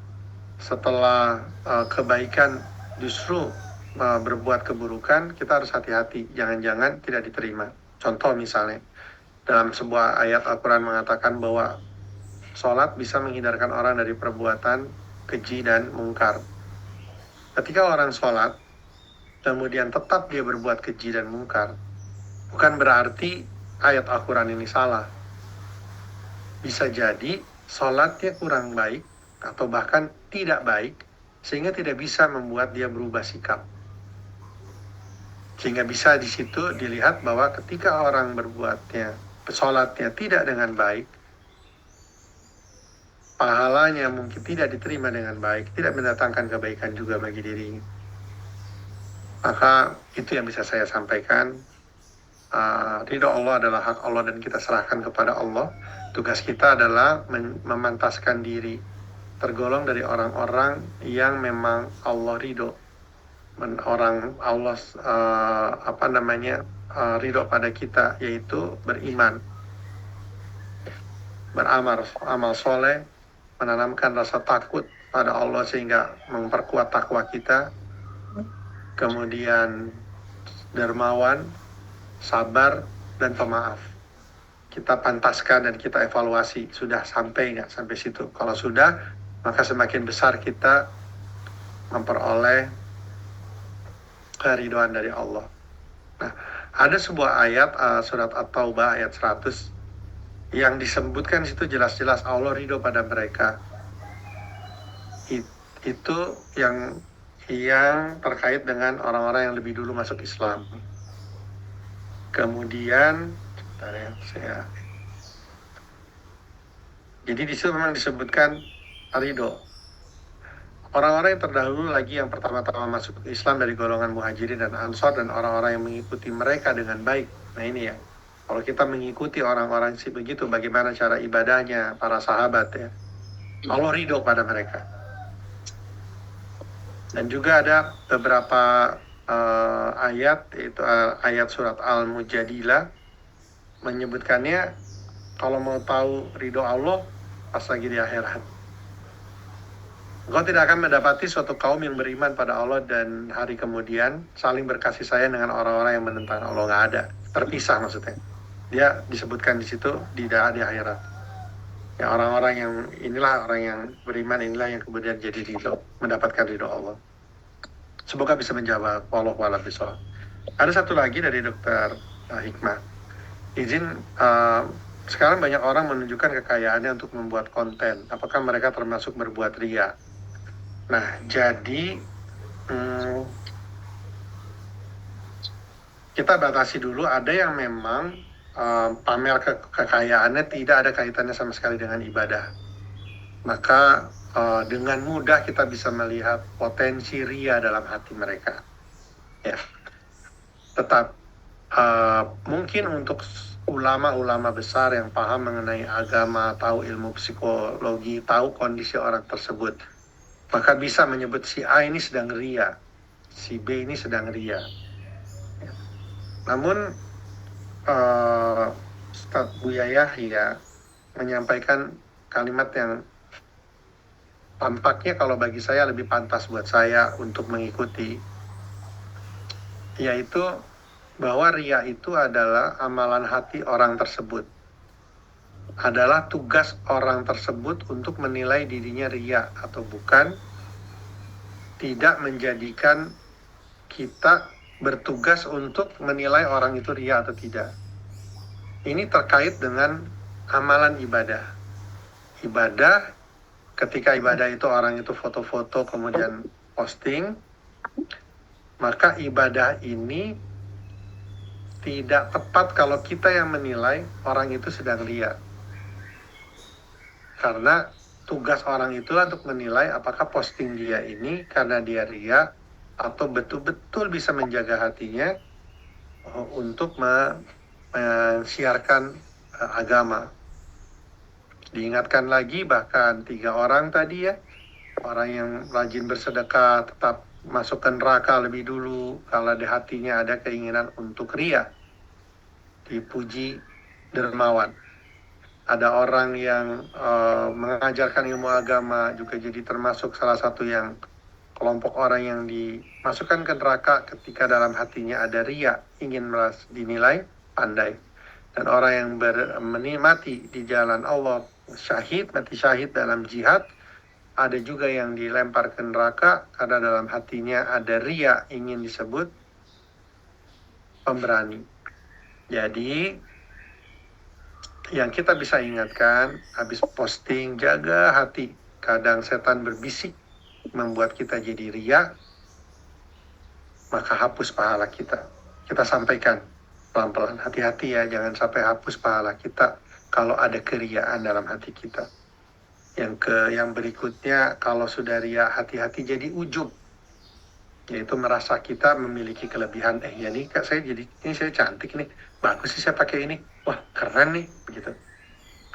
setelah kebaikan justru berbuat keburukan, kita harus hati-hati, jangan-jangan tidak diterima. Contoh misalnya, dalam sebuah ayat Al-Quran mengatakan bahwa sholat bisa menghindarkan orang dari perbuatan keji dan mungkar. Ketika orang sholat, kemudian tetap dia berbuat keji dan mungkar, bukan berarti ayat Al-Quran ini salah. Bisa jadi sholatnya kurang baik atau bahkan tidak baik, sehingga tidak bisa membuat dia berubah sikap. Sehingga bisa di situ dilihat bahwa ketika orang sholatnya tidak dengan baik, pahalanya mungkin tidak diterima dengan baik, tidak mendatangkan kebaikan juga bagi dirinya. Maka itu yang bisa saya sampaikan. Ridho Allah adalah hak Allah dan kita serahkan kepada Allah. Tugas kita adalah memantaskan diri tergolong dari orang-orang yang memang Allah ridho, orang Allah ridho pada kita, yaitu beriman, beramal soleh, menanamkan rasa takut pada Allah sehingga memperkuat takwa kita, kemudian dermawan, sabar, dan pemaaf. Kita pantaskan dan kita evaluasi, sudah sampai nggak sampai situ. Kalau sudah, maka semakin besar kita memperoleh keridhaan dari Allah. Nah, ada sebuah ayat surat At-Taubah ayat 100 yang disebutkan situ jelas-jelas Allah ridho pada mereka. Itu yang terkait dengan orang-orang yang lebih dulu masuk Islam. Kemudian jadi di situ memang disebutkan ridho. Orang-orang yang terdahulu lagi yang pertama-tama masuk Islam dari golongan muhajirin dan ansor dan orang-orang yang mengikuti mereka dengan baik. Nah ini ya, Kalau kita mengikuti orang-orang sih begitu, bagaimana cara ibadahnya para sahabat ya, Allah ridho pada mereka. Dan juga ada beberapa ayat, yaitu ayat surat Al-Mujadilah, menyebutkannya kalau mau tahu ridho Allah pas lagi di akhirat. Engkau tidak akan mendapati suatu kaum yang beriman pada Allah dan hari kemudian saling berkasih sayang dengan orang-orang yang menentang Allah. Nggak ada, terpisah maksudnya. Dia disebutkan di situ di akhirat. Ya, orang-orang yang inilah orang yang beriman, inilah yang kemudian jadi ridho, mendapatkan ridho Allah. Semoga bisa menjawab. Wallahu a'lam bishawab. Ada satu lagi dari Dokter Hikmah. Izin, sekarang banyak orang menunjukkan kekayaannya untuk membuat konten. Apakah mereka termasuk berbuat ria? Nah, jadi kita batasi dulu. Ada yang memang pamer kekayaannya tidak ada kaitannya sama sekali dengan ibadah. Maka dengan mudah kita bisa melihat potensi ria dalam hati mereka. Ya, tetap mungkin untuk ulama-ulama besar yang paham mengenai agama, tahu ilmu psikologi, tahu kondisi orang tersebut, maka bisa menyebut si A ini sedang ria, si B ini sedang ria. Ya. Namun Ustaz Buya Yahya menyampaikan kalimat yang tampaknya kalau bagi saya lebih pantas buat saya untuk mengikuti, yaitu bahwa ria itu adalah amalan hati orang tersebut. Adalah tugas orang tersebut untuk menilai dirinya ria atau bukan. Tidak menjadikan kita bertugas untuk menilai orang itu ria atau tidak. Ini terkait dengan amalan ibadah. Ibadah, ketika ibadah itu orang itu foto-foto kemudian posting, maka ibadah ini tidak tepat kalau kita yang menilai orang itu sedang ria. Karena tugas orang itulah untuk menilai apakah posting dia ini karena dia ria atau betul-betul bisa menjaga hatinya untuk mensiarkan agama. Diingatkan lagi bahkan 3 orang tadi ya, orang yang rajin bersedekah tetap masuk ke neraka lebih dulu kalau di hatinya ada keinginan untuk ria. Dipuji dermawan. Ada orang yang mengajarkan ilmu agama juga jadi termasuk salah satu yang kelompok orang yang dimasukkan ke neraka ketika dalam hatinya ada ria, ingin dinilai pandai. Dan orang yang menikmati di jalan Allah, mati syahid dalam jihad, ada juga yang dilempar ke neraka karena dalam hatinya ada ria, ingin disebut pemberani. Jadi yang kita bisa ingatkan, habis posting, jaga hati. Kadang setan berbisik, membuat kita jadi ria, maka hapus pahala kita. Kita sampaikan pelan-pelan, hati-hati ya, jangan sampai hapus pahala kita kalau ada keriaan dalam hati kita. Yang berikutnya, kalau sudah ria, hati-hati jadi ujub, yaitu merasa kita memiliki kelebihan. Ya nih, kak saya jadi ini, saya cantik nih, bagus sih saya pakai ini, wah keren nih, begitu.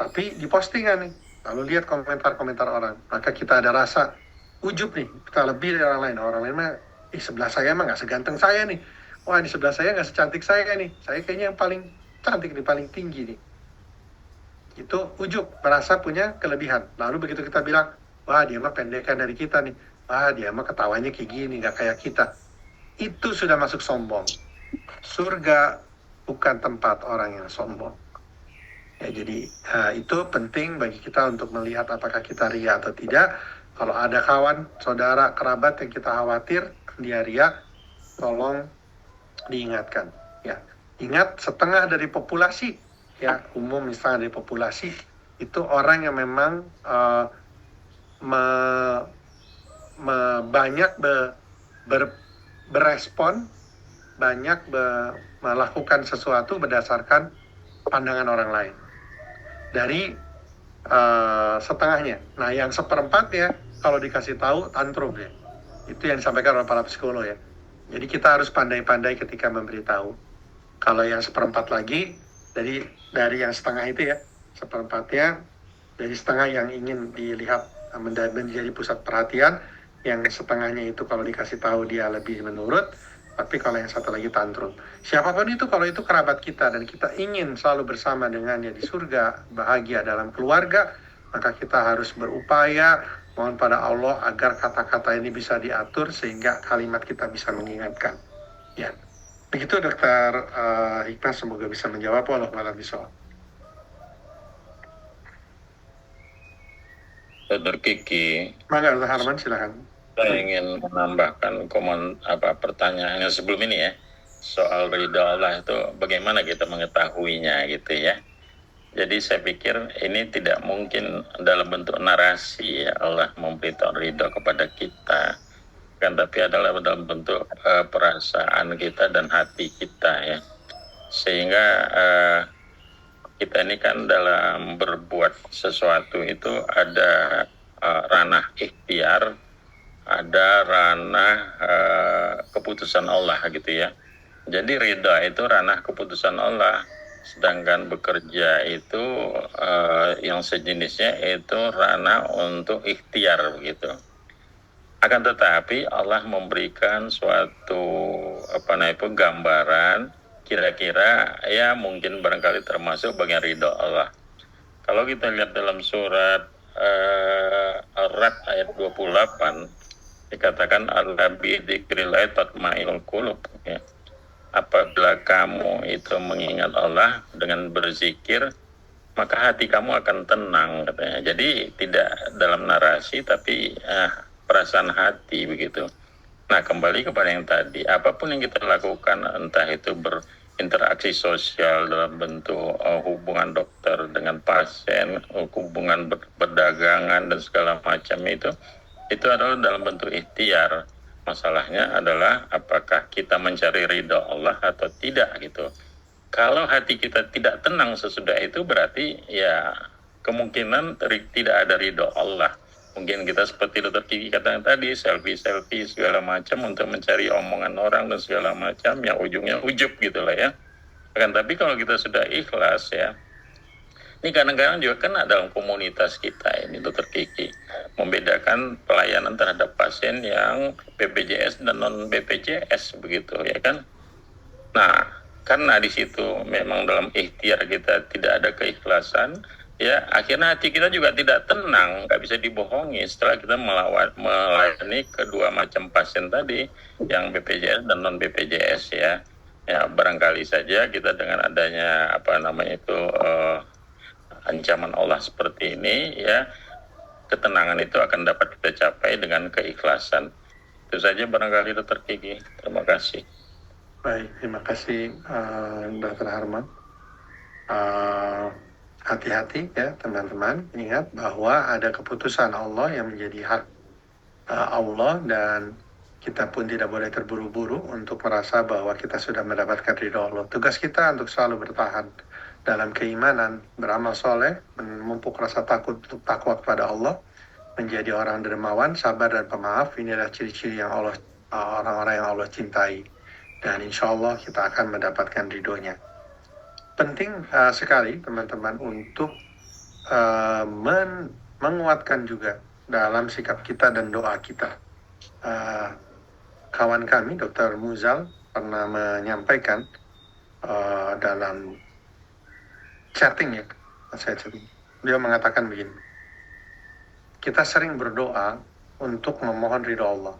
Tapi di postingan nih, lalu lihat komentar-komentar orang, maka kita ada rasa ujub nih, kita lebih dari orang lain. Orang lain mah, sebelah saya mah nggak seganteng saya nih, wah di sebelah saya nggak secantik saya nih, saya kayaknya yang paling cantik nih, paling tinggi nih. Itu ujub, merasa punya kelebihan. Lalu begitu kita bilang, wah dia mah pendekan dari kita nih, wah dia mah ketawanya kayak gini, nggak kayak kita. Itu sudah masuk sombong. Surga bukan tempat orang yang sombong. Ya, jadi itu penting bagi kita untuk melihat apakah kita ria atau tidak. Kalau ada kawan, saudara, kerabat yang kita khawatir dia ria, tolong diingatkan. Ya, ingat setengah dari populasi, ya umum misalnya dari populasi itu orang yang memang banyak berespon, banyak melakukan sesuatu berdasarkan pandangan orang lain. Dari setengahnya. Nah, yang seperempatnya kalau dikasih tahu tantrum ya. Itu yang disampaikan oleh para psikolog ya. Jadi kita harus pandai-pandai ketika memberitahu. Kalau yang seperempat lagi, dari yang setengah itu ya, seperempatnya dari setengah yang ingin dilihat menjadi pusat perhatian, yang setengahnya itu kalau dikasih tahu dia lebih menurut, tapi kalau yang satu lagi tantrum. Siapapun itu, kalau itu kerabat kita dan kita ingin selalu bersama dengannya di surga, bahagia dalam keluarga, maka kita harus berupaya mohon pada Allah agar kata-kata ini bisa diatur sehingga kalimat kita bisa mengingatkan. Ya, begitu Dokter Hikmah, semoga bisa menjawab. Wallahualam bishawab. Dr. Kiki, Mangga Dokter Harman, silakan. saya ingin menambahkan pertanyaannya sebelum ini ya, soal ridha Allah itu bagaimana kita mengetahuinya gitu ya. Jadi saya pikir ini tidak mungkin dalam bentuk narasi ya Allah memberitahu ridha kepada kita, kan, tapi adalah dalam bentuk perasaan kita dan hati kita ya. Sehingga kita ini kan dalam berbuat sesuatu itu ada ranah ikhtiar, ada ranah keputusan Allah gitu ya. Jadi ridha itu ranah keputusan Allah, sedangkan bekerja itu yang sejenisnya itu ranah untuk ikhtiar begitu. Akan tetapi Allah memberikan suatu gambaran kira-kira ya mungkin barangkali termasuk bagian ridho Allah. Kalau kita lihat dalam surat Ar-Ra'd ayat 28 dikatakan ala bi dzikrillah tatma'innul qulub ya. Apabila kamu itu mengingat Allah dengan berzikir, maka hati kamu akan tenang katanya. Jadi tidak dalam narasi tapi perasaan hati begitu. Nah, kembali kepada yang tadi, apapun yang kita lakukan, entah itu berinteraksi sosial dalam bentuk hubungan dokter dengan pasien, hubungan perdagangan dan segala macam itu adalah dalam bentuk ikhtiar. Masalahnya adalah apakah kita mencari ridha Allah atau tidak gitu. Kalau hati kita tidak tenang sesudah itu, berarti ya kemungkinan tidak ada ridha Allah. Mungkin kita seperti Dr. Kiki katakan tadi, selfie segala macam untuk mencari omongan orang dan segala macam, yang ujungnya ujub gitulah ya. Akan tapi kalau kita sudah ikhlas ya, ini kadang-kadang juga kan dalam komunitas kita ini Dr. Kiki membedakan pelayanan terhadap pasien yang BPJS dan non BPJS begitu ya kan. Nah, karena di situ memang dalam ikhtiar kita tidak ada keikhlasan, ya akhirnya hati kita juga tidak tenang, nggak bisa dibohongi setelah kita melayani kedua macam pasien tadi, yang BPJS dan non BPJS ya. Ya barangkali saja kita dengan adanya ancaman Allah seperti ini ya, ketenangan itu akan dapat kita capai dengan keikhlasan. Itu saja barangkali Dr. Kiki. Terima kasih. Baik, terima kasih Dr. Harman. Hati-hati ya teman-teman, ingat bahwa ada keputusan Allah yang menjadi hak Allah, dan kita pun tidak boleh terburu-buru untuk merasa bahwa kita sudah mendapatkan ridho Allah. Tugas kita untuk selalu bertahan dalam keimanan, beramal soleh, memupuk rasa takut untuk takwa kepada Allah, menjadi orang dermawan, sabar dan pemaaf. Inilah ciri-ciri yang orang-orang yang Allah cintai, dan insya Allah kita akan mendapatkan ridhonya. Penting sekali teman-teman untuk menguatkan juga dalam sikap kita dan doa kita. Kawan kami Dr. Muzal pernah menyampaikan dalam chatting ya, beliau mengatakan begini, kita sering berdoa untuk memohon ridho Allah.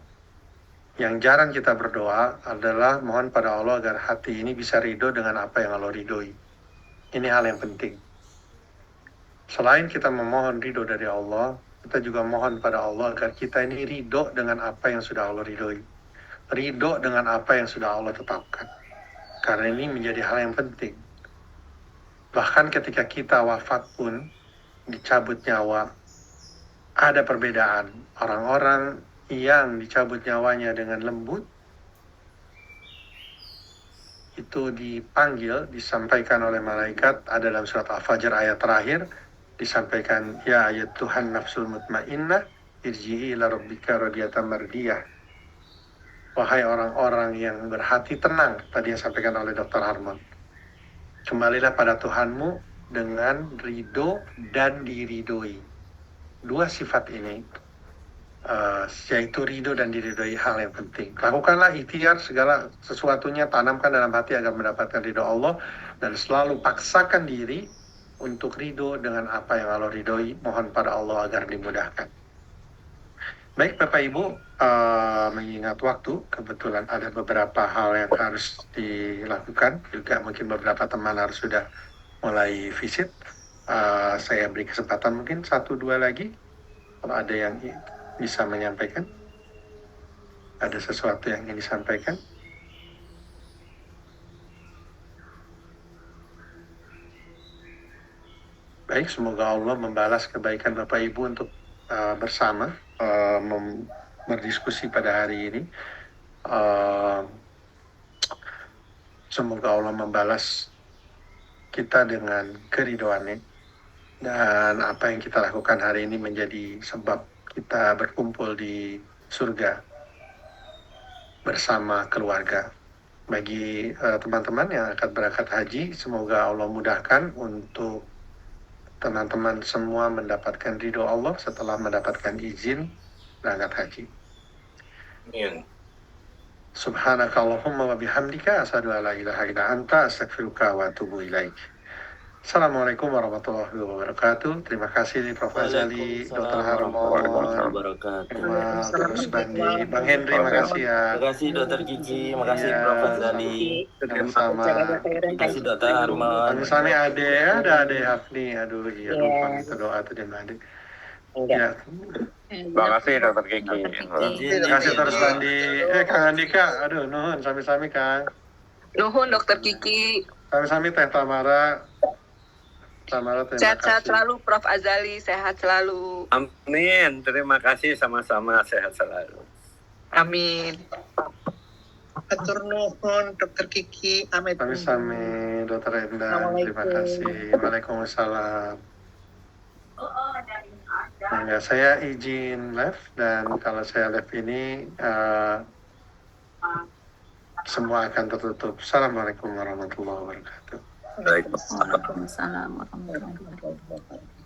Yang jarang kita berdoa adalah mohon pada Allah agar hati ini bisa ridho dengan apa yang Allah ridhoi. Ini hal yang penting. Selain kita memohon ridho dari Allah, kita juga mohon pada Allah agar kita ini ridho dengan apa yang sudah Allah ridhoi, ridho dengan apa yang sudah Allah tetapkan. Karena ini menjadi hal yang penting. Bahkan ketika kita wafat pun, dicabut nyawa, ada perbedaan. Orang-orang yang dicabut nyawanya dengan lembut, itu dipanggil, disampaikan oleh malaikat, ada dalam surat Al-Fajr ayat terakhir, disampaikan, ya ayat Tuhan nafsul mutmainnah, irji'i ila rabbika radiyatan mardiyah. Wahai orang-orang yang berhati tenang, tadi yang disampaikan oleh Dr. Harman. Kembalilah pada Tuhanmu dengan ridho dan diridhoi. Dua sifat ini, yaitu ridho dan diridhoi, hal yang penting. Lakukanlah ikhtiar segala sesuatunya, tanamkan dalam hati agar mendapatkan ridho Allah, dan selalu paksakan diri untuk ridho dengan apa yang Allah ridhoi. Mohon pada Allah agar dimudahkan. Baik Bapak Ibu, mengingat waktu, kebetulan ada beberapa hal yang harus dilakukan, juga mungkin beberapa teman harus sudah mulai visit. Saya beri kesempatan mungkin 1-2 lagi, kalau ada yang bisa menyampaikan, ada sesuatu yang ingin disampaikan. Baik, semoga Allah membalas kebaikan Bapak Ibu untuk bersama berdiskusi pada hari ini. Semoga Allah membalas kita dengan keridhoannya, dan apa yang kita lakukan hari ini menjadi sebab kita berkumpul di surga bersama keluarga. Bagi teman-teman yang akan berangkat haji, semoga Allah mudahkan untuk teman-teman semua mendapatkan ridho Allah setelah mendapatkan izin berangkat haji. Amin. Subhanakallahumma wa bihamdika asyhadu an la ilaha illa anta astaghfiruka wa atubu ilaik. Assalamualaikum warahmatullahi wabarakatuh. Terima kasih Prof. Azali, Dr. Harmon, Terus Bandi, Bang Henry, makasih ya. Terima kasih Dr. Kiki, makasih Iya. Prof. Azali, Sama-sama. terima kasih Dr. Harmon. Misalnya ada Ade Hafni, aduh iya lupa minta doa tuh dia Ade. Ya, Terima kasih Dr. Kiki. terima kasih terus Bandi. Kang Andika, aduh nuhun sami-sami Kang. Nuhun Dokter Kiki. Sami-sami Teh Tamara. Tamara, terima Sehat-sehat kasih. selalu Prof. Azali, sehat selalu. Amin. Terima kasih, sama-sama, sehat selalu. Amin. Atur nuhun Dokter Kiki, amit. Sami-sami Dr. Endang, terima kasih. Waalaikumsalam. Nah, saya izin live, dan kalau saya live ini semua akan tertutup. Assalamualaikum warahmatullahi wabarakatuh. Baik. Waalaikumsalam warahmatullahi wabarakatuh.